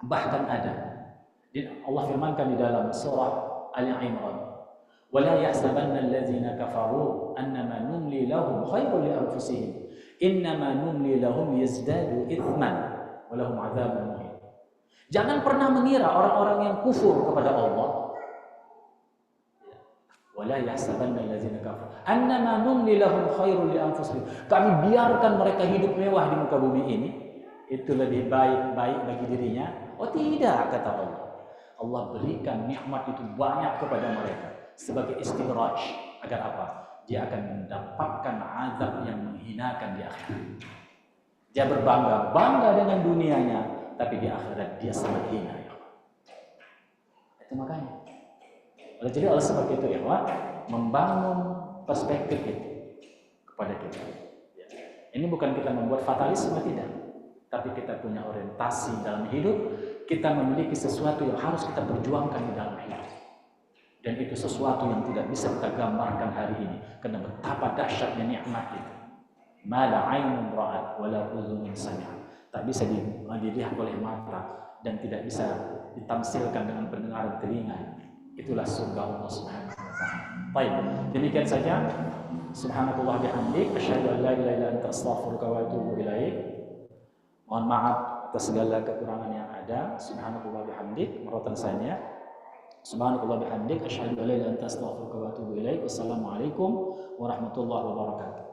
Bahkan ada Allah firmankan di dalam surah Al-Imran, "Wala yahsabanna allazina kafaru annama numli lahum khairul li anfusihim, innama numli lahum yazdadu itsman wa lahum adzabun muhin." Jangan pernah mengira orang-orang yang kufur kepada Allah, wala yahsabanna allazina kafaru annama numli lahum khairul li anfusihim, kami biarkan mereka hidup mewah di muka bumi ini, itu lebih baik bagi dirinya. Oh tidak, kata Allah. Allah berikan nikmat itu banyak kepada mereka sebagai istidraj, agar apa? Dia akan mendapatkan azab yang menghinakan di akhirat. Dia berbangga dengan dunianya, tapi di akhirat dia sangat hina, ya Allah. Itu makanya. Jadi oleh sebab itu ya Allah membangun perspektif itu kepada kita. Ini bukan kita membuat fatalisme, tidak, tapi kita punya orientasi dalam hidup. Kita memiliki sesuatu yang harus kita perjuangkan di dalam hidup, dan itu sesuatu yang tidak bisa kita gambarkan hari ini, karena betapa dahsyatnya nikmat itu. Ma la 'ainun ra'at wa la udhunun sami'at, tak bisa dilihat oleh mata dan tidak bisa ditamsilkan dengan pendengaran telinga. Itulah surga Allah Subhanahu wa taala. Baik, demikian saja. Subhanakallah bihamdik, asyhadu an la ilaha illa anta, astaghfiruka wa atubu ilaik. Mohon maaf atas segala kekurangan yang ada. Subhanakallah bihamdik, maratan saniyah. Subhanakallah bihamdik, asyhadu an la ilaha illa anta, astaghfiruka wa atubu ilaik. Wassalamualaikum warahmatullahi wabarakatuh.